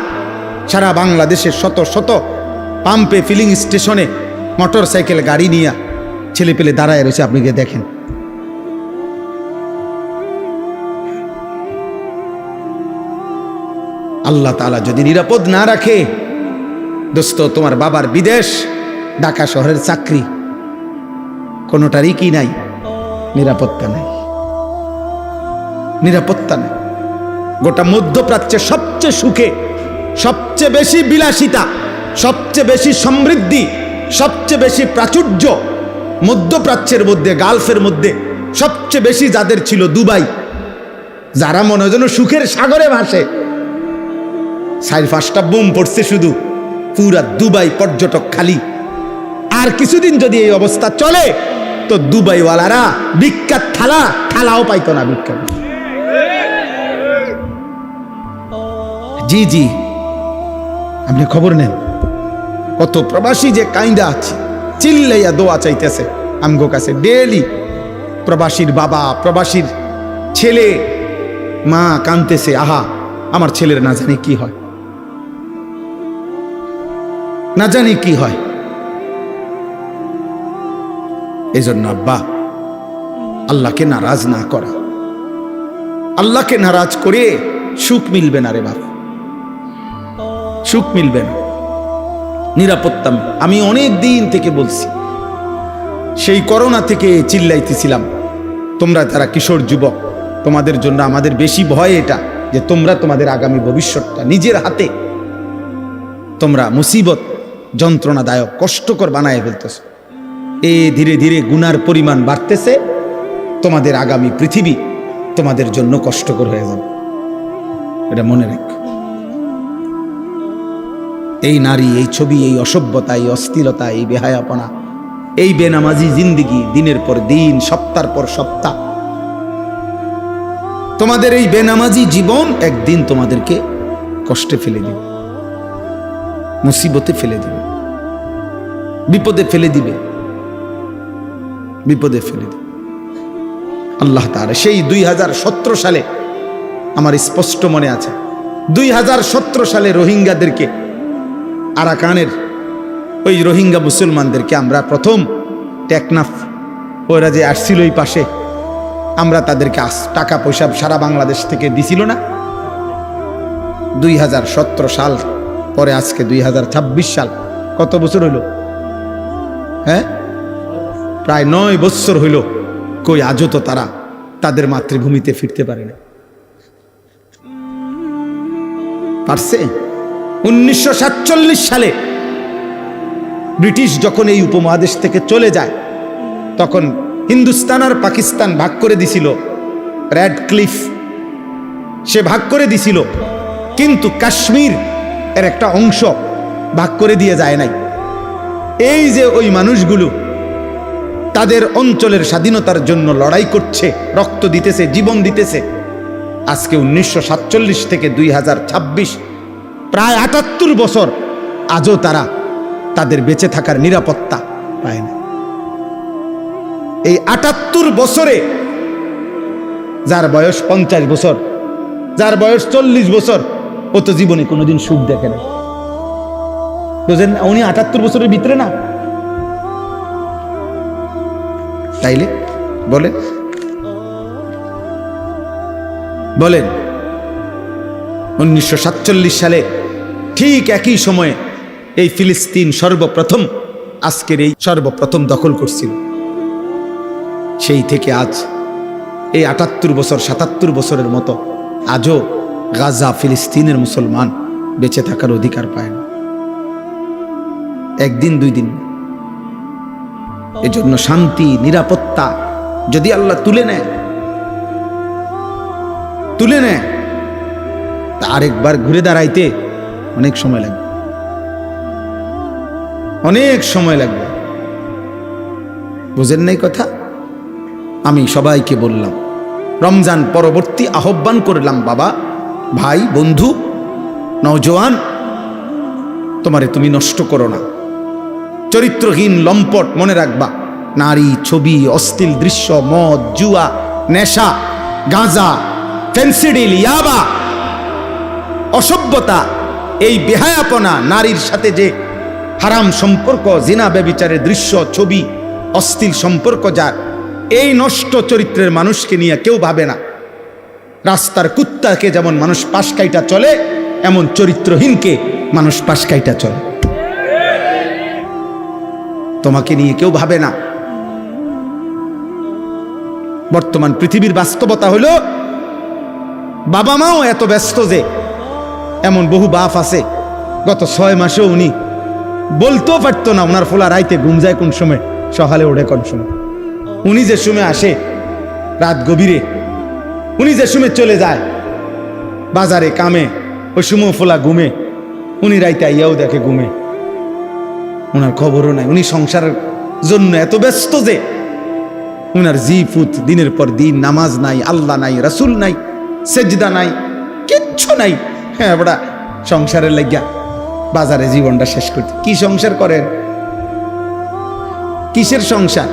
সারা বাংলাদেশের শত শত পাম্পে, ফিলিং স্টেশনে মোটর সাইকেল গাড়ি নিয়ে ছেলে পেলে দাঁড়ায় রয়েছে। আপনি গিয়ে দেখেন, আল্লাহ তাআলা যদি নিরাপদ না রাখে, দোস্ত, তোমার বাবার বিদেশ, ঢাকা শহরের চাকরি, কোনোটারই কি নাই, নিরাপত্তা নাই, নিরাপত্তা নাই। গোটা মধ্যপ্রাচ্যে সবচেয়ে সুখে, সবচেয়ে বেশি বিলাসিতা, সবচেয়ে বেশি সমৃদ্ধি, সবচেয়ে বেশি প্রাচুর্য মধ্যপ্রাচ্যের মধ্যে, গালফের মধ্যে সবচেয়ে বেশি যাদের ছিল দুবাই, যারা মনে হয় যেন সুখের সাগরে ভাসে। 4-5টা বোম পড়ছে শুধু, পুরা দুবাই পর্যটক খালি। আর কিছুদিন যদি এই অবস্থা চলে তো দুবাইওয়ালারা বিখ্যাত থালাও পাইতো না। বিখ্যাত, জি জি, আপনি খবর নেন, কত প্রবাসী যে কাইন্দা আছে, চিল্লাইয়া দোয়া চাইতেছে আমগো কাছে ডেইলি। প্রবাসীর বাবা, প্রবাসীর ছেলে, মা কাঁদতেছে, আহা আমার ছেলের না জানি কি হয়, না জানি কি হয়। এই জন্য আব্বা, আল্লাহকে নারাজ না করা, আল্লাহকে নারাজ করে সুখ মিলবে না রে বাপ, সুখ মিলবে না। নিরাপত্তা আমি অনেক দিন থেকে বলছি, সেই করোনা থেকে চিল্লাইতেছিলাম, তোমরা যারা কিশোর যুবক, তোমাদের জন্য আমাদের বেশি ভয় এটা যে তোমরা তোমাদের আগামী ভবিষ্যৎটা নিজের হাতে তোমরা মুসিবত, যন্ত্রণাদায়ক, কষ্টকর বানায় ফেলতেছ। ধীরে ধীরে গুনার পরিমাণ বাড়তেছে, তোমাদের আগামী পৃথিবী তোমাদের জন্য কষ্টকর হয়ে যাবে, এটা মনে রেখো। এই নারী, এই ছবি, এই অসভ্যতা, এই অস্থিরতা, এই বেহায়াপনা, এই বেনামাজি জিন্দিগি, দিনের পর দিন, সপ্তাহ পর সপ্তাহ, তোমাদের এই বেনামাজি জীবন একদিন তোমাদেরকে কষ্টে ফেলে দিবে, মুসিবতে ফেলে দিবে, বিপদে ফেলে দিবে, বিপদে ফেলে দিবে। আল্লাহ তাআলা সেই 2017 সালে, আমার স্পষ্ট মনে আছে, 2017 সালে রোহিঙ্গাদেরকে, আরাকানের ওই রোহিঙ্গা মুসলমানদেরকে আমরা প্রথম টেকনাফ, ওরা যে আসছিল ওই পাশে, আমরা তাদেরকে টাকা পয়সা সারা বাংলাদেশ থেকে দিছিল না। 2017 সাল পরে আজকে 2026 সাল, কত বছর হইল? হ্যাঁ, প্রায় 9 বছর হইল। কই আজও তো তারা তাদের মাতৃভূমিতে ফিরতে পারে না। পারছে? 1947 সালে ব্রিটিশ যখন এই উপমহাদেশ থেকে চলে যায়, তখন হিন্দুস্তান আর পাকিস্তান ভাগ করে দিছিল। রেড ক্লিফ সে ভাগ করে দিছিল, কিন্তু কাশ্মীর এর একটা অংশ ভাগ করে দিয়ে যায় নাই। এই যে ওই মানুষগুলো তাদের অঞ্চলের স্বাধীনতার জন্য লড়াই করছে, রক্ত দিতেছে, জীবন দিতেছে, আজকে 1947 থেকে 2026 প্রায় 78 বছর, আজও তারা তাদের বেঁচে থাকার নিরাপত্তা পায় না। এই 78 বছরে যার বয়স 50 বছর, যার বয়স 40 বছর, ও তো জীবনে কোনোদিন সুখ দেখে না। বুঝেন? উনি 78 বছরের ভিতরে না, তাইলে বলেন বলেন 1947 সালে ঠিক একই সময়ে এই ফিলিস্তিন সর্বপ্রথম, আজকের এই সর্বপ্রথম দখল করছিল। সেই থেকে আজ এই 78 বছর, 77 বছরের মতো আজও গাজা, ফিলিস্তিনের মুসলমান বেঁচে থাকার অধিকার পায় না, একদিন দুই দিন। এজন্য শান্তি, নিরাপত্তা যদি আল্লাহ তুলে নেয়, তা আরেকবার ঘুরে দাঁড়াইতে অনেক সময় লাগবে, অনেক সময় লাগবে। বুঝেন নাই কথা? আমি সবাইকে বললাম, রমজান পরবর্তী আহ্বান করলাম, বাবা, ভাই, বন্ধু, নওজোয়ান, তোমারে তুমি নষ্ট করো না। চরিত্রহীন লম্পট মনে রাখবা, নারী, ছবি, অশ্লীল দৃশ্য, মদ, জুয়া, নেশা, গাঁজা, ফেন্সিডিল, ইয়াবা, অসভ্যতা, এই বেহায়াপনা, নারীর সাথে যে হারাম সম্পর্ক, জিনা, ব্যভিচারের দৃশ্য, ছবি, অশ্লীল সম্পর্ক, যার এই নষ্ট চরিত্রের মানুষকে নিয়ে কেউ ভাবে না। রাস্তার কুত্তাকে যেমন মানুষ পাশ কাইটা চলে, এমন চরিত্রহীনকে মানুষ পাশ কাইটা চলে। তোমাকে নিয়ে কেউ ভাবে না। বর্তমান পৃথিবীর বাস্তবতা হলো, বাবা মাও এত ব্যস্ত যে, এমন বহু বাপ আছে গত 6 মাসেও উনি বলতেও পারতো না ওনার ফোলা রাইতে ঘুম যায় কোন সময়, সকালে ওঠে কোন সময়। উনি যে সময় আসে রাত গভীরে, উনি যে সময় চলে যায় বাজারে কামে, ওই সময় ফোলা ঘুমে, উনি রাইতে আইয়াও দেখে ঘুমে, ওনার খবরও নাই। উনি সংসারের জন্য এত ব্যস্ত যে উনার জি ফুত দিনের পর দিন, নামাজ নাই, আল্লাহ নাই, রাসূল নাই, সেজদা নাই, কিচ্ছু নাই। হ্যাঁ বড়া, সংসারের লাগিয়া বাজারে জীবনটা শেষ করতে। কি সংসার করেন? কিসের সংসার?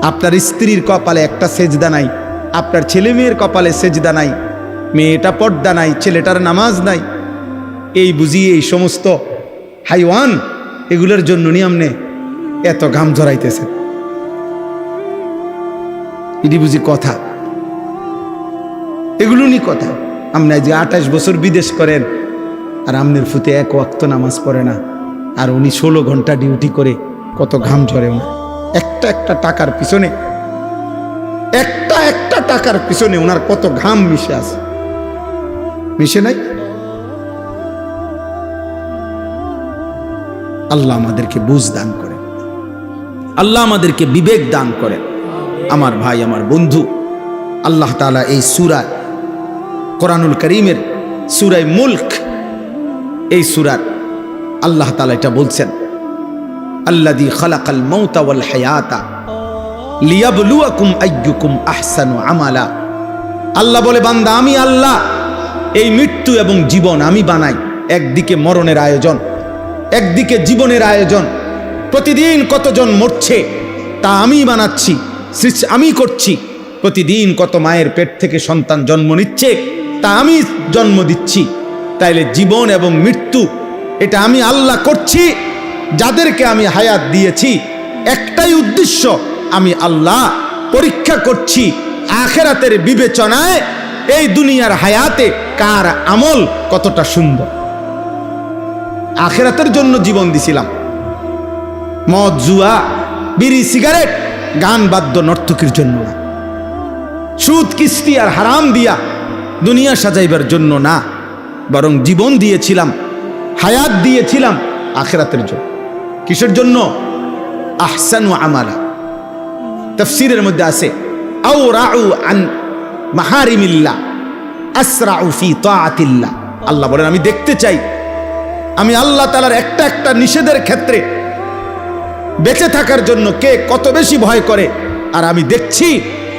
আপনার স্ত্রীর কপালে একটা সেজদা নাই, আপনার ছেলে মেয়ের কপালে সেজদা নাই, মেয়েটা পর্দা নাই, ছেলেটার নামাজ নাই। এই বুঝিয়ে এই সমস্ত হাইওয়ান, এগুলোর জন্য নিয়মনে এত ঘাম ঝরাইতেছে। এটি বুঝি কথা? এগুলো নিয়ে কথা। আপনি যে 28 বছর বিদেশ করেন আর আমনের ফুতে এক ওয়াক্ত নামাজ পড়ে না, আর উনি 16 ঘন্টা ডিউটি করে, কত ঘাম ঝরে ওনার। একটা টাকার পিছনে, একটা টাকার পিছনে ওনার কত ঘাম মিশে আছে, মিশে নাই? আল্লাহ আমাদেরকে বুঝ দান করেন, আল্লাহ আমাদেরকে বিবেক দান করেন। আমার ভাই, আমার বন্ধু, আল্লাহ তাআলা এই সূরা কোরআনুল কারীমের সূরা মুলক, এই সূরার আল্লাহ তাআলা এটা বলছেন, আল্লাযী খালাকাল মাউতা ওয়াল হায়াতা লিয়াবলুয়াকুম আইয়ুকুম আহসানু আমালা। আল্লাহ বলে, বান্দা আমি আল্লাহ এই মৃত্যু এবং জীবন আমি বানাই। একদিকে মরণের আয়োজন, একদিকে জীবনের আয়োজন। প্রতিদিন কতজন মরছে তা আমি বানাচ্ছি, আমি করছি। প্রতিদিন কত মায়ের পেট থেকে সন্তান জন্ম নিচ্ছে তা আমি জন্ম দিচ্ছি। তাইলে জীবন এবং মৃত্যু এটা আমি আল্লাহ করছি। যাদেরকে আমি হায়াত দিয়েছি একটাই উদ্দেশ্য, আমি আল্লাহ পরীক্ষা করছি আখিরাতের বিবেচনায় এই দুনিয়ার হায়াতে কার আমল কতটা সুন্দর। আখিরাতের জন্য জীবন দিছিলাম। মদ, জুয়া, বিড়ি, সিগারেট, গান, বাদ্য, নর্তকীর জন্য না। সুদ, কিস্তি আর হারাম দিয়া দুনিয়া সাজাইবার জন্য না, বরং জীবন দিয়েছিলাম, হায়াত দিয়েছিলাম আখিরাতের জন্য। কিসের জন্য? আহসানু আমালা। তাফসীরের মধ্যে আছে আও রাউ আন মাহারিমিল্লাহ আসরাউ ফি তাআতিল্লাহ। আল্লাহ বলেন, আমি দেখতে চাই আমি আল্লাহ তাআলার একটা নিষেধের ক্ষেত্রে বেঁচে থাকার জন্য কে কত বেশি ভয় করে, আর আমি দেখছি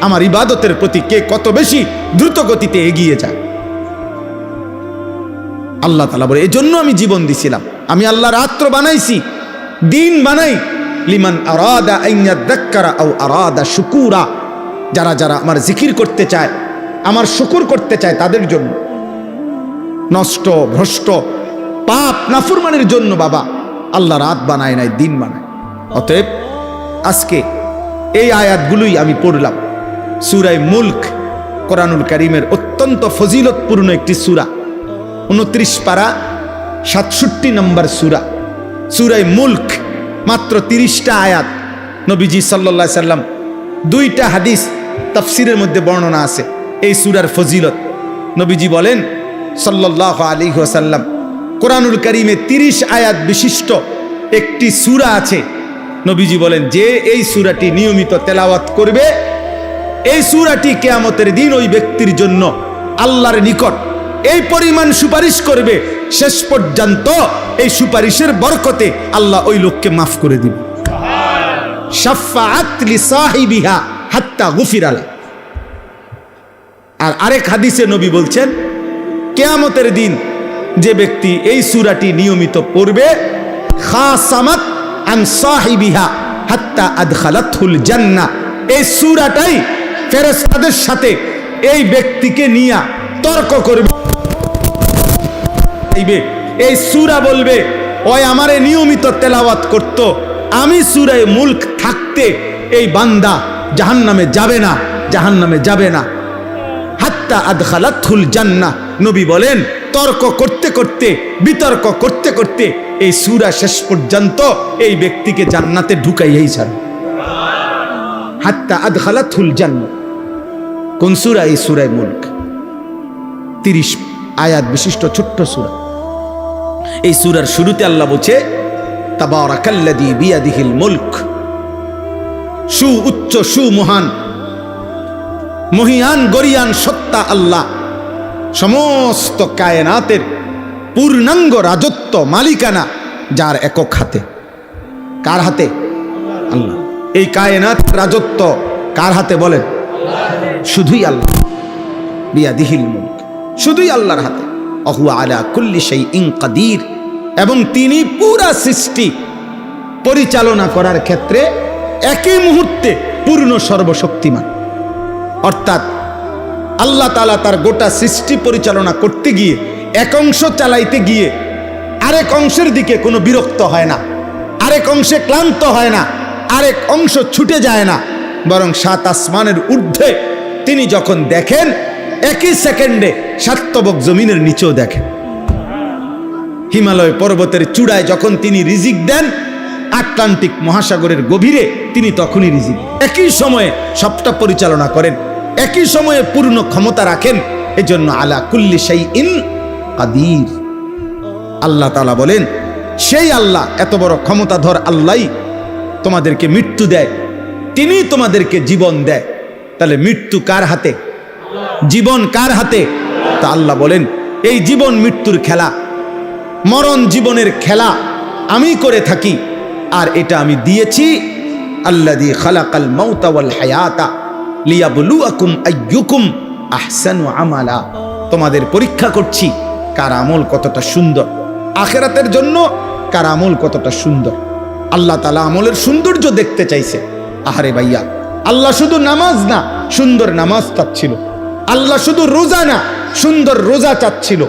আমার ইবাদতের প্রতি কে কত বেশি দ্রুত গতিতে এগিয়ে যায়। আল্লাহ তাআলা বলে, এই জন্য আমি জীবন দিছিলাম। আমি আল্লাহ রাত্র বানাইছি, দিন বানাই, লিমান আরাদা আন ইয়াযাক্কারা আও আরাদা শুকুরা। যারা যারা আমার জিকির করতে চায়, আমার শুকর করতে চায় তাদের জন্য। নষ্ট, ভ্রষ্ট, পাপ, নাফরমানের জন্য বাবা আল্লাহ রাত বানায় নাই, দিন বানায়। অতএব আজকে এই আয়াতগুলোই আমি পড়লাম। সূরা মুলক কোরআনুল কারীমের অত্যন্ত ফজিলতপূর্ণ একটি সূরা, 29 পারা 67 নম্বর সূরা। সূরা মুলক মাত্র 30টা আয়াত। নবীজি সাল্লাল্লাহু আলাইহি সাল্লাম 2টা হাদিস তাফসীরের মধ্যে বর্ণনা আছে এই সূরার ফজিলত। নবীজি বলেন সাল্লাল্লাহু আলাইহি ওয়াসাল্লাম, কোরআনুল কারীমে 30 আয়াত বিশিষ্ট একটি সূরা আছে। নবীজি বলেন, যে এই সূরাটি নিয়মিত তেলাওয়াত করবে, এই সূরাটি কিয়ামতের দিন ওই ব্যক্তির জন্য আল্লাহর নিকট এই পরিমাণ সুপারিশ করবে, শেষ পর্যন্ত এই সুপারিশের বরকতে আল্লাহ ওই লোককে মাফ করে দিবে। শাফাআত লিসাহিবিহা হাত্তা গুফিরা লা। আর আরেক হাদিসে নবী বলছেন, কিয়ামতের দিন যে ব্যক্তি এই সূরাটি নিয়মিত পড়বে, খাসামাত আন সাহিবিহা হাত্তা আদখালাতহুল জান্নাহ। এই সূরাটাই ফেরেশতাদের সাথে এই ব্যক্তিকে নিয়ে তর্ক করবে। এই সূরা বলবে, ওই আমারে নিয়মিত তেলাওয়াত করত, আমি সূরা মুলক থাকতে এই বান্দা জাহান্নামে যাবে না, জাহান্নামে যাবে না। হাত্তা আদখালাতহুল জান্নাহ। নবী বলেন, তর্ক করতে করতে, বিতর্ক করতে করতে এই সূরা শেষ পর্যন্ত এই ব্যক্তিকে জান্নাতে ঢুকাইয়াই ছাড়ে। হাত্তা আদখালাতহুল জান্নাহ। কোন সূরা? এই সূরা মুলক, 30 আয়াত বিশিষ্ট ছোট্ট সূরা। এই সূরার শুরুতে আল্লাহ বলছে, তাবারাকাল্লাযী বিয়াদিহিল মুলক। উচ্চ মহান, মহিয়ান, গরিয়ান সত্তা আল্লাহ, সমস্ত কায়নাতের পূর্ণাঙ্গ রাজত্ব, মালিকানা যার একক হাতে। কার হাতে? আল্লাহ। এই কায়নাত রাজত্ব কার হাতে বলেন? শুধুই আল্লাহ। বিয়াদিহিল মুলক, শুধুই আল্লাহর হাতে। অহুয়া আলা কুল্লি শাইইন কাদির। এবং তিনি পুরা সৃষ্টি পরিচালনা করার ক্ষেত্রে একই মুহূর্তে পূর্ণ সর্বশক্তিমান। অর্থাৎ আল্লাহ তাআলা তার গোটা সৃষ্টি পরিচালনা করতে গিয়ে এক অংশ চালাইতে গিয়ে আরেক অংশের দিকে কোনো বিরক্ত হয় না, আরেক অংশে ক্লান্ত হয় না, আরেক অংশ ছুটে যায় না, বরং 7 আসমানের ঊর্ধ্বে তিনি যখন দেখেন একই সেকেন্ডে সাতবক জমিনের নিচেও দেখেন। হিমালয় পর্বতের চূড়ায় যখন তিনি রিজিক দেন, আটলান্টিক মহাসাগরের গভীরে তিনি তখনই রিজিক। একই সময়ে সবটা পরিচালনা করেন, একই সময়ে পূর্ণ ক্ষমতা রাখেন। এজন্য আলা কুল্লি শাইইন কাদির। আল্লাহ তাআলা বলেন, সেই আল্লাহ, এত বড় ক্ষমতাধর আল্লাহই তোমাদেরকে মৃত্যু দেয়, তিনি তোমাদেরকে জীবন দেয়। তাহলে মৃত্যু কার হাতে? জীবন কার হাতে? তা আল্লাহ বলেন, এই জীবন মৃত্যুর খেলা, মরণ জীবনের খেলা আমি করে থাকি। আর এটা আমি দিয়েছি, আল্লাযী খালাকাল মাউতা ওয়াল হায়াতা লিয়াবলুয়াকুম আইয়ুকুম আহসানু আমালা। তোমাদের পরীক্ষা করছি কার আমল কতটা সুন্দর, আখিরাতের জন্য কার আমল কতটা সুন্দর। আল্লাহ তাআলা আমলের সৌন্দর্য দেখতে চাইছে। আহারে ভাইয়া, আল্লাহ শুধু নামাজ না, সুন্দর নামাজ চাচ্ছিল। আল্লাহ শুধু রোজা না, সুন্দর রোজা চাচ্ছিল।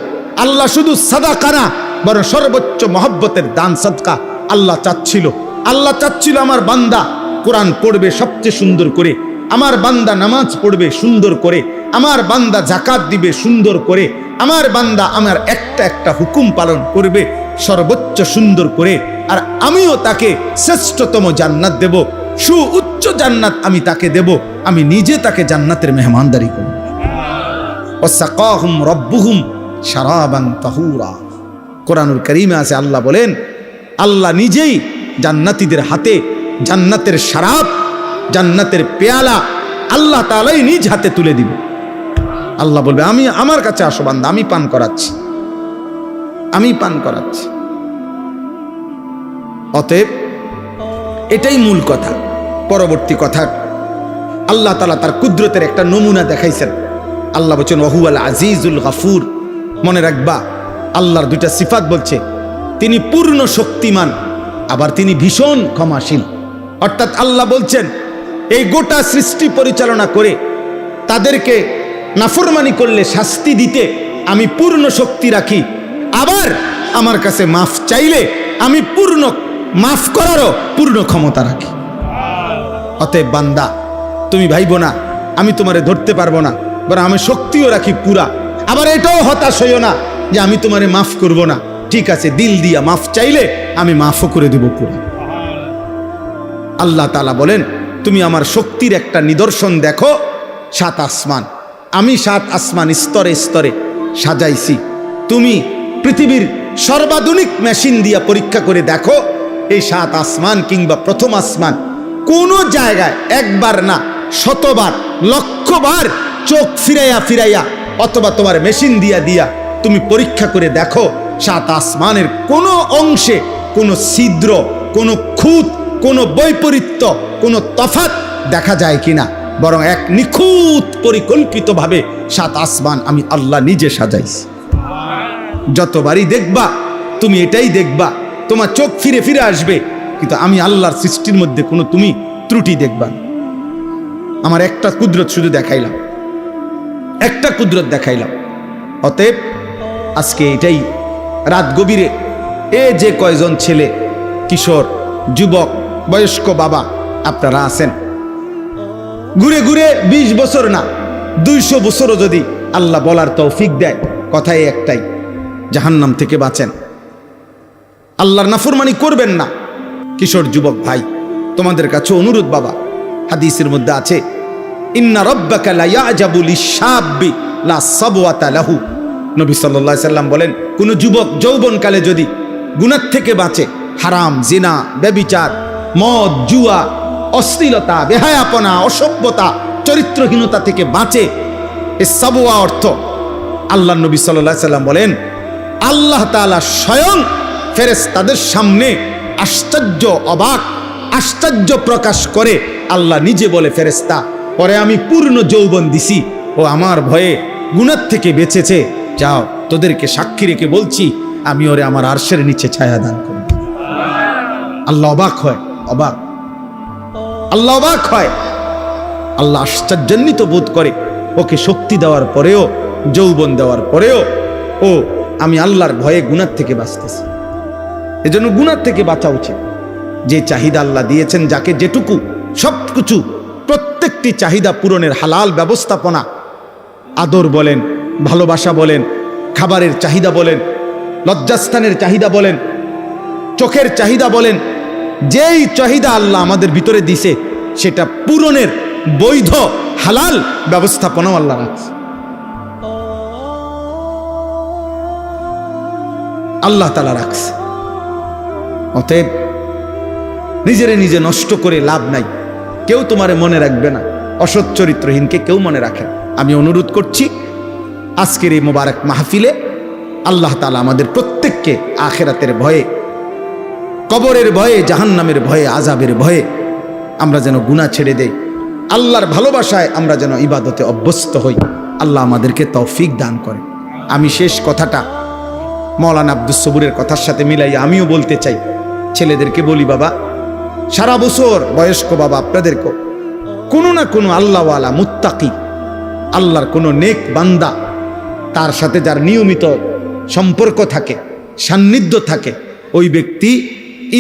আল্লাহ শুধু সাদাকা না, বরং সর্বোচ্চ মহব্বতের দান সদকা আল্লাহ চাচ্ছিল। আল্লাহ চাচ্ছিল আমার বান্দা কোরআন পড়বে সবচেয়ে সুন্দর করে, আমার বান্দা নামাজ পড়বে সুন্দর করে, আমার বান্দা যাকাত দিবে সুন্দর করে, আমার বান্দা আমার একটা একটা হুকুম পালন করবে সর্বোচ্চ সুন্দর করে। আর আমিও তাকে শ্রেষ্ঠতম জান্নাত দেব, সুউচ্চ জান্নাত আমি তাকে দেব। আমি নিজে তাকে জান্নাতের মেহমানদারি করব। ওয়াসাকাহুম রাব্বুহুম শারাবান তাহুরা। কোরআনুল কারীমে আছে, আল্লাহ বলেন, আল্লাহ নিজেই জান্নাতীদের হাতে জান্নাতের শরাব, জান্নাতের পেয়ালা আল্লাহ তাআলাই নিজ হাতে তুলে দিবে। আল্লাহ বলবে, আমি আমার কাছে আসো বান্দা, আমি পান করাচ্ছি, আমি পান করাচ্ছি। অতএব এটাই মূল কথা। পরবর্তী কথা, আল্লাহ তাআলা তার কুদরতের একটা নমুনা দেখাইছেন। আল্লাহ বলছেন, ওয়াহুয়াল আজিজুল গফুর। মনে রাখবা, আল্লাহর দুইটা সিফাত বলছে, তিনি পূর্ণ শক্তিমান, আবার তিনি ভীষণ ক্ষমাশীল। অর্থাৎ আল্লাহ বলছেন, এই গোটা সৃষ্টি পরিচালনা করে তাদেরকে নাফরমানি করলে শাস্তি দিতে আমি পূর্ণ শক্তি রাখি, আবার আমার কাছে মাফ চাইলে আমি পূর্ণ মাফ করারও পূর্ণ ক্ষমতা রাখি। অতএব বান্দা, তুমি ভাইবো না আমি তোমারে ধরতে পারবো না, বরং আমি শক্তিও রাখি পুরা। আবার এটাও হতাশ হইও না যে আমি তোমারে মাফ করব না। ঠিক আছে, দিল দিয়া মাফ চাইলে আমি মাফও করে দেব পুরা। আল্লাহ তাআলা বলেন, তুমি আমার শক্তির একটা নিদর্শন দেখো, 7 আসমান, আমি 7 আসমান স্তরে স্তরে সাজাইছি। তুমি পৃথিবীর সর্বাধুনিক মেশিন দিয়া পরীক্ষা করে দেখো, এই 7 আসমান কিংবা প্রথম আসমান কোন জায়গায় একবার না, শতবার, লক্ষবার চোখ ফিরাইয়া ফিরাইয়া অথবা তোমার মেশিন দিয়া দিয়া তুমি পরীক্ষা করে দেখো, 7 আসমানের কোনো অংশে কোনো ছিদ্র, কোনো খুঁত, কোনো বৈপরীত্য, কোনো তফাৎ দেখা যায় কিনা। বরং এক নিখুঁত পরিকল্পিতভাবে 7 আসমান আমি আল্লাহ নিজে সাজাইছি। যতবারই দেখবা তুমি এটাই দেখবা, তোমার চোখ ফিরে ফিরে আসবে, কিন্তু আমি আল্লাহর সৃষ্টির মধ্যে কোনো তুমি ত্রুটি দেখবা না। আমার একটা কুদরত শুধু দেখাইলাম, একটা কুদরত দেখাইলাম। অতএব আজকে এটাই রাত গভীরে এ যে কয়জন ছেলে, কিশোর, যুবক, বয়স্ক বাবা আপনারা আছেন, ঘুরে ঘুরে 20 বছর না 200 বছরও যদি আল্লাহ বলার তৌফিক দেয়, কথাই একটাই, জাহান্নাম থেকে বাঁচেন, আল্লাহর নাফরমানি করবেন না। কিশোর যুবক ভাই, তোমাদের কাছে অনুরোধ বাবা, হাদিসের মধ্যে আছে, ইন্না রাব্বাকা লা ইয়াজাবু লিশ-শাব্বি লা সাবওয়াতা লাহু। নবী সাল্লাল্লাহু আলাইহি সাল্লাম বলেন, কোন যুবক যৌবনকালে যদি গুনাহ থেকে বাঁচে, হারাম, জিনা, ব্যভিচার, মদ, জুয়া, অশ্লীলতা, বেহায়াপনা, অসভ্যতা, চরিত্রহীনতা থেকে বাঁচে, এ সাবওয়া অর্থ, আল্লাহ নবী সাল্লাল্লাহু আলাইহি সাল্লাম বলেন, আল্লাহ তাআলা স্বয়ং ফেরেশতাদের সামনে আশ্চর্য, অবাক, আশ্চর্য প্রকাশ করে আল্লাহ নিজে বলে, ফেরেশতা, পরে আমি পূর্ণ যৌবন দিছি, ও আমার ভয়ে গুনাহ থেকে বেঁচেছে, যাও তোদেরকে সাক্ষী রেখে বলছি আমি ওরে আমার আরশের নিচে ছায়া দান করব। আল্লাহ অবাক হয়, অবাক, আল্লাহ অবাক হয়, আল্লাহ আশ্চর্যান্বিত বোধ করে, ওকে শক্তি দেওয়ার পরেও, যৌবন দেওয়ার পরেও ও আমি আল্লাহর ভয়ে গুনাহ থেকে বাঁচতেছি। এজন্য গুনাহ থেকে বাঁচা উচিত। যে চাহিদা আল্লাহ দিয়েছেন, যাকে যেটুকু, সবকিছু, প্রত্যেকটি চাহিদা পূরণের হালাল ব্যবস্থাপনা আদর বলেন, ভালোবাসা বলেন, খাবারের চাহিদা বলেন, লজ্জাস্থানের চাহিদা বলেন, চোখের চাহিদা বলেন, যেই চাহিদা আল্লাহ আমাদের ভিতরে দিছে সেটা পূরণের বৈধ হালাল ব্যবস্থাপনাও আল্লাহ রাখছে। আল্লাহ তাআলা রাখছে। অতএব নিজেরে নিজে নষ্ট করে লাভ নাই। কেউ তোমারে মনে রাখবে না, অসৎ চরিত্রহীনকে কেউ মনে রাখে না। আমি অনুরোধ করছি আজকের এই মোবারক মাহফিলে আল্লাহ তাআলা আমাদের প্রত্যেককে আখিরাতের ভয়ে, কবরের ভয়ে, জাহান্নামের ভয়ে, আযাবের ভয়ে আমরা যেন গুনাহ ছেড়ে দেই, আল্লাহর ভালোবাসায় আমরা যেন ইবাদতে অভ্যস্ত হই। আল্লাহ আমাদেরকে তৌফিক দান করে। আমি শেষ কথাটা মাওলানা আব্দুস সবুরের কথার সাথে মিলাই আমিও বলতে চাই। ছেলেদেরকে বলি, বাবা, সারা বছর বয়স্ক বাবা আপনাদেরকেও কোনো না কোনো আল্লাহওয়ালা মুত্তাকি, আল্লাহর কোনো নেক বান্দা, তার সাথে যার নিয়মিত সম্পর্ক থাকে, সান্নিধ্য থাকে, ওই ব্যক্তি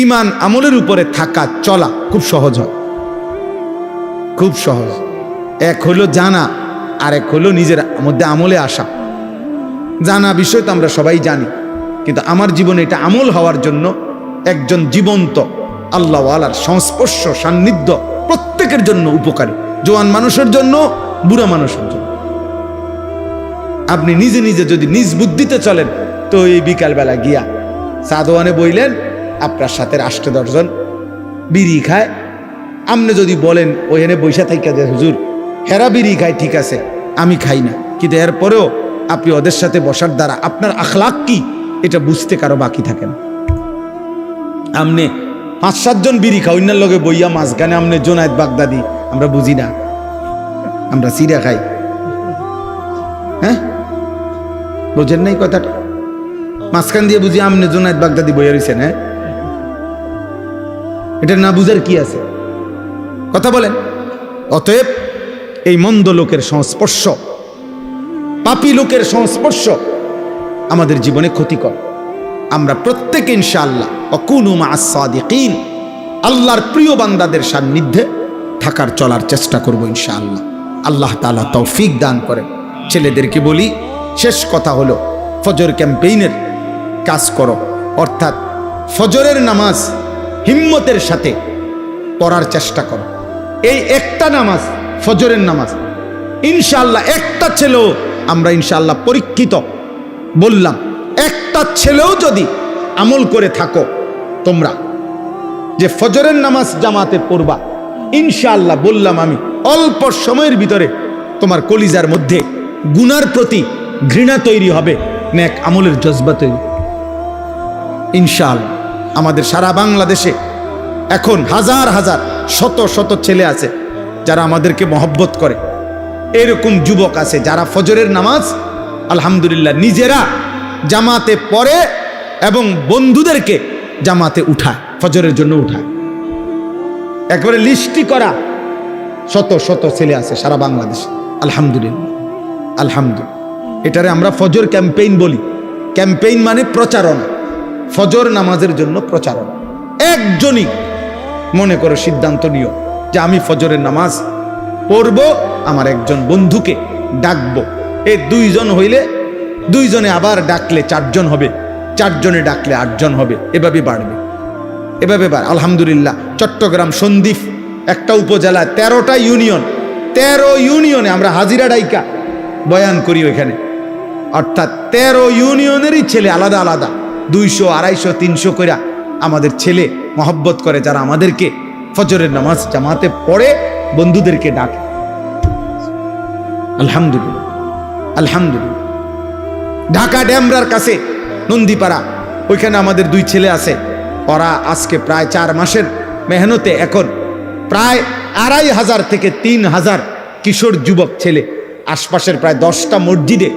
ঈমান আমলের উপরে থাকা চলা খুব সহজ হয়, খুব সহজ। এক হলো জানা, আর এক হলো নিজের মধ্যে আমলে আসা। জানা বিষয় তো আমরা সবাই জানি, কিন্তু আমার জীবনে এটা আমল হওয়ার জন্য একজন জীবন্ত আল্লাহওয়ালার সংস্পর্শ, সান্নিধ্য প্রত্যেকের জন্য উপকারী। জোয়ান মানুষের জন্য, বুড়া মানুষের জন্য। আপনি নিজে নিজে যদি নিজ বুদ্ধিতে চলেন তো এই বিকালবেলা গিয়া চা দোয়ানে বইলেন, আপনার সাথে 8-10 জন বিড়ি খায়। আপনি যদি বলেন ওখানে বৈশা থাইকা যে হুজুর হেরা বিড়ি খায়, ঠিক আছে, আমি খাই না, কিন্তু এরপরেও আপনি ওদের সাথে বসার দ্বারা আপনার আখলাক কি এটা বুঝতে কারো বাকি থাকে না। আমনে 5-7 জন বিড়ি খাই, অন্যের লগে বইয়া মাঝখানে আমনে জোনায়েদ বাগদাদি, আমরা বুঝি না, আমরা সিরা খাই। হ্যাঁ, বোঝেন নাই কথাটা? মাঝখান দিয়ে বুঝি আমনে জোনায়েদ বাগদাদি বইয়া রয়েছেন। হ্যাঁ, এটা না বুঝার কি আছে? কথা বলেন। অতএব এই মন্দ লোকের সংস্পর্শ, পাপী লোকের সংস্পর্শ আমাদের জীবনে ক্ষতিকর। আমরা প্রত্যেকে ইনশাআল্লাহ ওয়াকুনু মা'আস সাদিকিন, আল্লাহর প্রিয় বান্দাদের সান্নিধ্যে থাকার চলার চেষ্টা করব ইনশাআল্লাহ। আল্লাহ তাআলা তৌফিক দান করেন। ছেলেদেরকে বলি, শেষ কথা হলো ফজর ক্যাম্পেইনের কাজ করো, অর্থাৎ ফজরের নামাজ হিম্মতের সাথে পড়ার চেষ্টা করো। এই একটা নামাজ, ফজরের নামাজ, ইনশাআল্লাহ একটা ছেলেও আমরা ইনশাআল্লাহ পরীক্ষিত বললাম, একটা ছেলেও যদি আমল করে থাকো তোমরা যে ফজরের নামাজ জামাতে পড়বা, ইনশাআল্লাহ বললাম আমি অল্প সময়ের ভিতরে তোমার কলিজার মধ্যে গুনার প্রতি ঘৃণা তৈরি হবে, নেক আমলের জজবা তৈরি ইনশাআল্লাহ। আমাদের সারা বাংলাদেশে এখন হাজার হাজার, শত শত ছেলে আছে যারা আমাদেরকে মহব্বত করে। এরকম যুবক আছে যারা ফজরের নামাজ আলহামদুলিল্লাহ নিজেরা জামাতে পড়ে এবং বন্ধুদেরকে জামাতে উঠায়, ফজরের জন্য উঠায়। একবারে লিস্টি করা শত শত ছেলে আছে সারা বাংলাদেশে, আলহামদুলিল্লাহ, আলহামদুলিল্লাহ। এটারে আমরা ফজর ক্যাম্পেইন বলি। ক্যাম্পেইন মানে প্রচারণা, ফজর নামাজের জন্য প্রচারণা। একজনই মনে করো সিদ্ধান্ত নিও যে আমি ফজরের নামাজ পড়বো, আমার একজন বন্ধুকে ডাকবো। এই 2 জন হইলে 2 জনে আবার ডাকলে 4 জন হবে, 4 জনে ডাকলে 8 জন হবে, এভাবে বাড়বে, এভাবে আলহামদুলিল্লাহ। চট্টগ্রাম সন্দ্বীপ একটা উপজেলা, 13টা ইউনিয়ন, 13 ইউনিয়নে আমরা হাজিরা ডাইকা বয়ান করি ওইখানে। অর্থাৎ 13 ইউনিয়নেরই ছেলে আলাদা আলাদা 200, 250, 300 কইরা আমাদের ছেলে মহব্বত করে, যারা আমাদেরকে ফজরের নামাজ জামাতে পড়ে বন্ধুদেরকে ডাকে। আলহামদুলিল্লাহ, আলহামদুলিল্লাহ। ঢাকা ড্যামরার কাছে নন্দীপাড়া, ওইখানে আমাদের 2 ছেলে আছে। ওরা আজকে প্রায় 4 মাসের মেহনতে এখন প্রায় 2500 থেকে 3000 কিশোর যুবক ছেলে আশপাশের প্রায় 10টা মসজিদে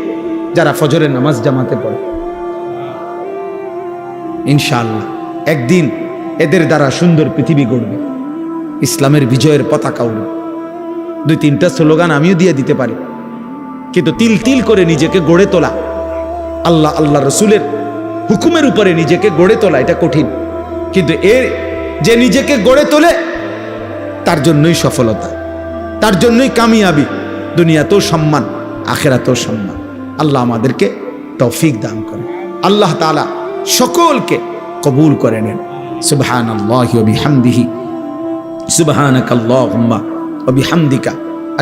যারা ফজরের নামাজ জামাতে পড়ে। ইনশাআল্লাহ একদিন এদের দ্বারা সুন্দর পৃথিবী গড়বে, ইসলামের বিজয়ের পতাকা উড়বে। 2-3টা স্লোগান আমিও দিয়ে দিতে পারি, কিন্তু তিল তিল করে নিজেকে গড়ে তোলা, আল্লাহ রসুলের হুকুমের উপরে নিজেকে গড়ে তোলা এটা কঠিন, কিন্তু এর যে নিজেকে গড়ে তোলে তার জন্যই সফলতা, তার জন্যই কামিয়াবি, দুনিয়াতেও সম্মান, আখিরাতেও সম্মান। আল্লাহ আমাদেরকে তৌফিক দান করেন। আল্লাহ তাআলা সকলকে কবুল করে নেন। সুবহানাল্লাহি ওয়া বিহামদিহি, সুবহানাকাল্লাহুম্মা ওয়া বিহামদিকা,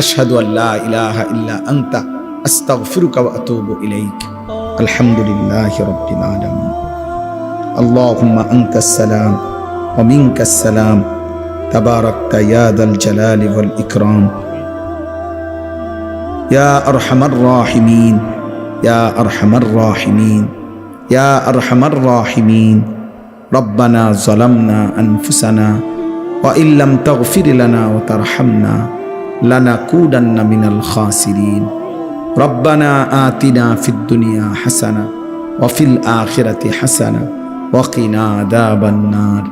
আশহাদু আল্লা ইলাহা ইল্লা আনতা, আস্তাগফিরুকা ওয়া আতুবু ইলাইক। আলহামদুলিল্লাহি রাব্বিল আলামিন। আল্লাহুম্মা আনতাস সালাম ওয়া মিনকাস সালাম, তাবারাকতা ইয়া যাল জালালি ওয়াল ইকরাম, ইয়া আরহামার রাহিমিন, ইয়া আরহামার রাহিমিন, ইয়া আরহামার রাহিমিন। রব্বানা যালামনা আনফুসানা ওয়া ইল্লাম তাগফির লানা ওয়া তারহামনা লানাকুদান্না মিনাল খাসিরিন। রব্বানা আতিনা ফিদ দুনিয়া হাসানা ওয়া ফিল আখিরাতি হাসানা ওয়া কিনা আযাবান নার।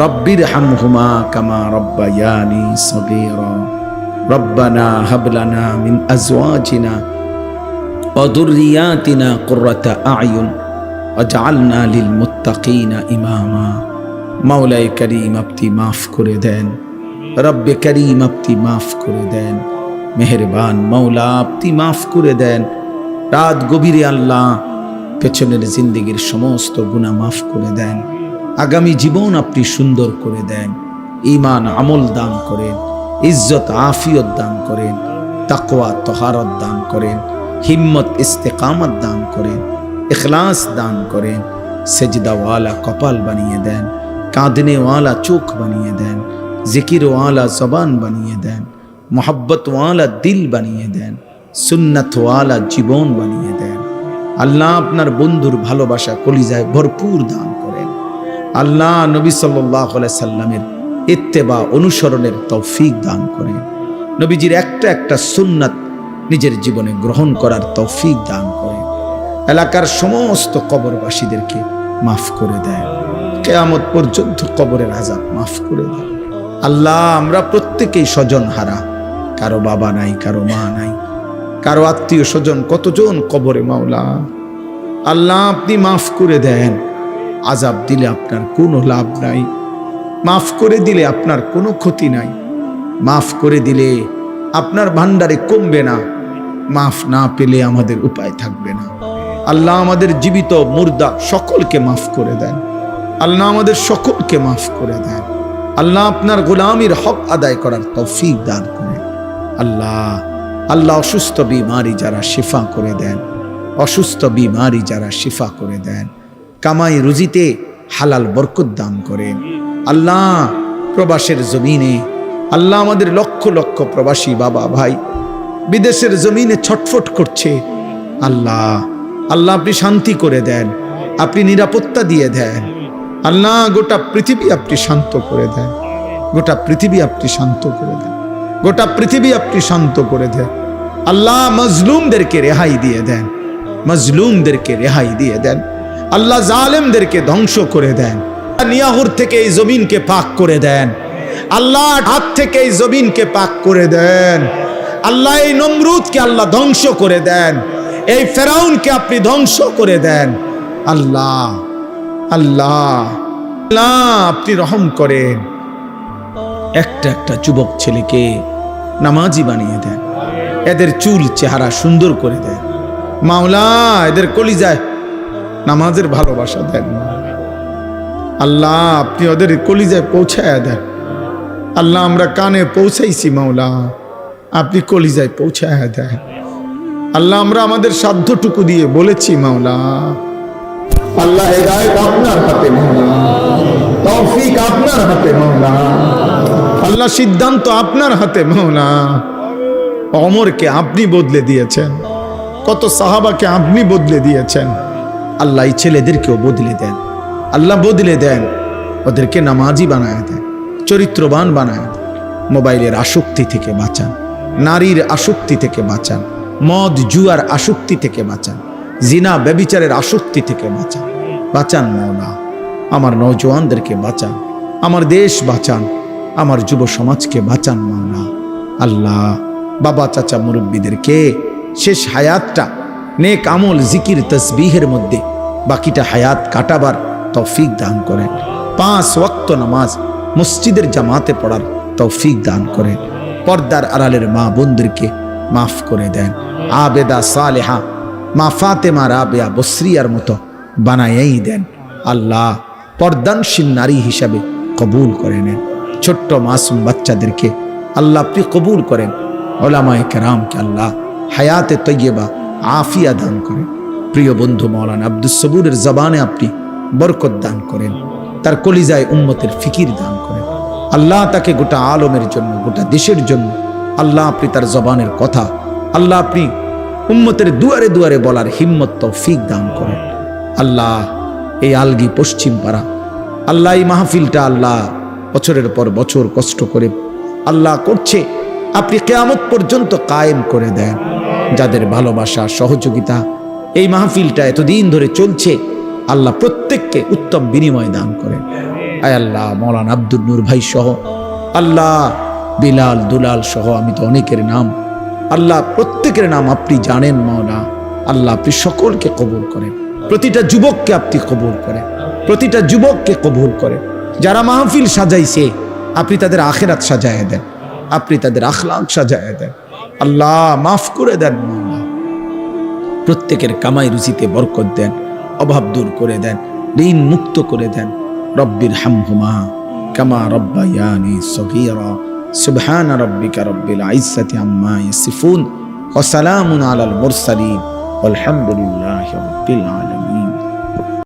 রব্বিরহামহুমা কামা রব্বায়ানি সগীরা। রব্বানা হাব লানা মিন আজওয়াজিনা ওয়া যুররিয়াতিনা কুররাতা আ'য়ুন ওয়াজআলনা লিল মুত্তাকিনা ইমামা। মাওলায়ে করিম আপনি মাফ করে দেন, রব্বে করিম আপনি মাফ করে দেন, মেহেরবান মাওলা আপনি মাফ করে দেন। রাত গভীরে আল্লাহ পেছনের জিন্দেগির সমস্ত গুনাহ মাফ করে দেন। আগামী জীবন আপনি সুন্দর করে দেন। ঈমান আমল দান করেন, ইজ্জত আফিয়ত দান করেন, তাকওয়া তহারত দান করেন, হিম্মত ইস্তেকামত দান করেন, ইখলাস দান করেন। সেজদাওয়ালা কপাল বানিয়ে দেন, কাঁদনেওয়ালা চোখ বানিয়ে দেন, জিকিরওয়ালা জবান বানিয়ে দেন, মোহাব্বতওয়ালা দিল বানিয়ে দেন, সুন্নতওয়ালা জীবন বানিয়ে দেন। আল্লাহ আপনার বন্ধুর ভালোবাসা কলিজায় ভরপুর দান করেন। আল্লাহ নবী সাল্লাল্লাহু আলাইহি সাল্লামের ইত্তেবা অনুসরণের তৌফিক দান করেন। নবীজির একটা একটা সুন্নাত নিজের জীবনে গ্রহণ করার তৌফিক দান করেন। এলাকার সমস্ত কবরবাসীদেরকে মাফ করে দেন। কিয়ামত পর্যন্ত কবরের আযাব মাফ করে দেন। আল্লাহ আমরা প্রত্যেকেই স্বজন হারা, কারো বাবা নাই, কারো মা নাই, কারো আত্মীয় স্বজন কতজন কবরে। মাওলা আল্লাহ আপনি মাফ করে দেন। আযাব দিলে আপনার কোনো লাভ নাই, মাফ করে দিলে আপনার কোনো ক্ষতি নাই, মাফ করে দিলে আপনার ভান্ডারে কমবে না, মাফ না পেলে আমাদের উপায় থাকবে না। আল্লাহ আমাদের জীবিত মুর্দা সকলকে মাফ করে দেন। আল্লাহ আমাদের সকলকে মাফ করে দেন। আল্লাহ আপনার গোলামির হক আদায় করার তৌফিক দান করেন। আল্লাহ আল্লাহ অসুস্থ বিমারি যারা শিফা করে দেন, অসুস্থ বিমারি যারা শিফা করে দেন। কামাই রুজিতে হালাল বরকত দান করেন। আল্লাহ প্রবাসের জমিনে আল্লাহ আমাদের লক্ষ লক্ষ প্রবাসী বাবা ভাই বিদেশের জমিনে ছটফট করছে। আল্লাহ আল্লাহ আপনি শান্তি করে দেন, আপনি নিরাপত্তা দিয়ে দেন। আল্লাহ গোটা পৃথিবী আপনি শান্ত করে দেন, গোটা পৃথিবী আপনি শান্ত করে দেন, গোটা পৃথিবী আপনি শান্ত করে দেন। আল্লাহ মজলুমদেরকে রেহাই দিয়ে দেন, মজলুমদেরকে রেহাই দিয়ে দেন। আল্লাহ জালেমদেরকে ধ্বংস করে দেন। নিয়াহুর থেকে এই জমিনকে পাক করে দেন। আল্লাহ হাত থেকে এই জমিনকে পাক করে দেন। আল্লাহ এই নমরুদকে আল্লাহ ধ্বংস করে দেন, এই ফেরাউনকে আপনি ধ্বংস করে দেন। আল্লাহ আল্লাহ আল্লাহ আপনি রহম করেন। একটা একটা যুবক ছেলেকে নামাজি বানিয়ে দেন, এদের চুল চেহারা সুন্দর করে দেন। মাওলা এদের কলিজায় নামাজের ভালোবাসা দেন। আল্লাহ আপনি ওদের কলিজায় পৌঁছায়া দেন। আল্লাহ আমরা কানে পৌঁছাইছি, মাওলা আপনি কলিজায় পৌঁছায়া দেন। আল্লাহ আমরা আমাদের সাধ্যটুকু দিয়ে বলেছি, মাওলা আল্লাহ হেদায়েত আপনার হাতে, মাওলা তৌফিক আপনার হাতে, মাওলা আল্লাহ সিদ্ধান্ত আপনার হাতে। মাওলা ওমরকে আপনি বদলে দিয়েছেন, কত সাহাবাকে আপনি বদলে দিয়েছেন। আল্লাহ এই ছেলেদেরকেও বদলে দেন। আল্লাহ বদলে দেন, ওদেরকে নামাজি বানায় দেন, চরিত্রবান বানায় দেন। মোবাইলের আসক্তি থেকে বাঁচান, নারীর আসক্তি থেকে বাঁচান, মদ জুয়ার আসক্তি থেকে বাঁচান, জিনা ব্যভিচারের আসক্তি থেকে বাঁচান। বাঁচান মাওলা, আমার নওজওয়ানদেরকে বাঁচান, আমার দেশ বাঁচান, আমার যুব সমাজকে বাঁচান মাওলা। আল্লাহ বাবা চাচা মুরব্বীদেরকে শেষ হায়াতটা নেক আমল জিকির তসবিহের মধ্যে বাকিটা হায়াত কাটাবার তৌফিক দান করেন। 5 ওয়াক্ত নামাজ মসজিদের জামাতে পড়ার তৌফিক দান করেন। পর্দার আড়ালের মা বোনদেরকে মাফ করে দেন। আবেদা সালেহা মা ফাতেমা রাবেয়া বসরিয়ার মতো বানাইয়াই দেন। আল্লাহ পর্দানশীল নারী হিসাবে কবুল করে নেন। ছোট্ট মাসুম বাচ্চাদেরকে আল্লাহ আপনি কবুল করেন। ওলামায়ে কেরামকে আল্লাহ হায়াতে তৈয়বা আফিয়া দান করেন। প্রিয় বন্ধু মাওলানা আব্দুস সবুরের জবানে আপনি বরকত দান করেন, তার কলিজায় উম্মতের ফিকির দান করেন। আল্লাহ তাকে গোটা আলমের জন্য, গোটা দেশের জন্য আল্লাহ আপনি তার জবানের কথা আল্লাহ আপনি উম্মতের দুয়ারে দুয়ারে বলার হিম্মত তৌফিক দান করেন। আল্লাহ এই আলগি পশ্চিম পাড়া আল্লাহ এই মাহফিলটা আল্লাহ বছরের পর বছর কষ্ট করে আল্লাহ করছে, আপনি কিয়ামত পর্যন্ত কায়েম করে দেন। যাদের ভালোবাসা সহযোগিতা এই মাহফিলটা এতদিন ধরে চলছে আল্লাহ প্রত্যেককে উত্তম বিনিময় দান করেন। আয় আল্লাহ মাওলানা আব্দুল নূর ভাই সহ আল্লাহ বিলাল দুলাল সহ আমি তো অনেকের নাম আল্লাহ প্রত্যেকের নাম আপনি জানেন মাওলা। আল্লাহ আপনি সকলকে কবুল করেন, প্রতিটা যুবককে আপনি কবুল করেন, প্রতিটা যুবককে কবুল করেন। যারা মাহফিল সাজাইছে আপনি তাদের আখিরাত সাজায় দেন, আপনি তাদের আখলাক সাজায় দেন। আল্লাহ মাফ করে দেন মাওলা, প্রত্যেকের কামাই রুচিতে বরকত দেন, অভাব দূর করে দেন, ঋণ মুক্ত করে দেন। রব্বির হামহুমা কামা রব্বায়ানি সগীরা। সুবহান রাব্বিকা রব্বিল ইজ্জাতি আম্মা ইয়াসিফুন ওয়া সালামুন আলাল মুরসালিন ওয়ালহামদুলিল্লাহি রাব্বিল আলামিন।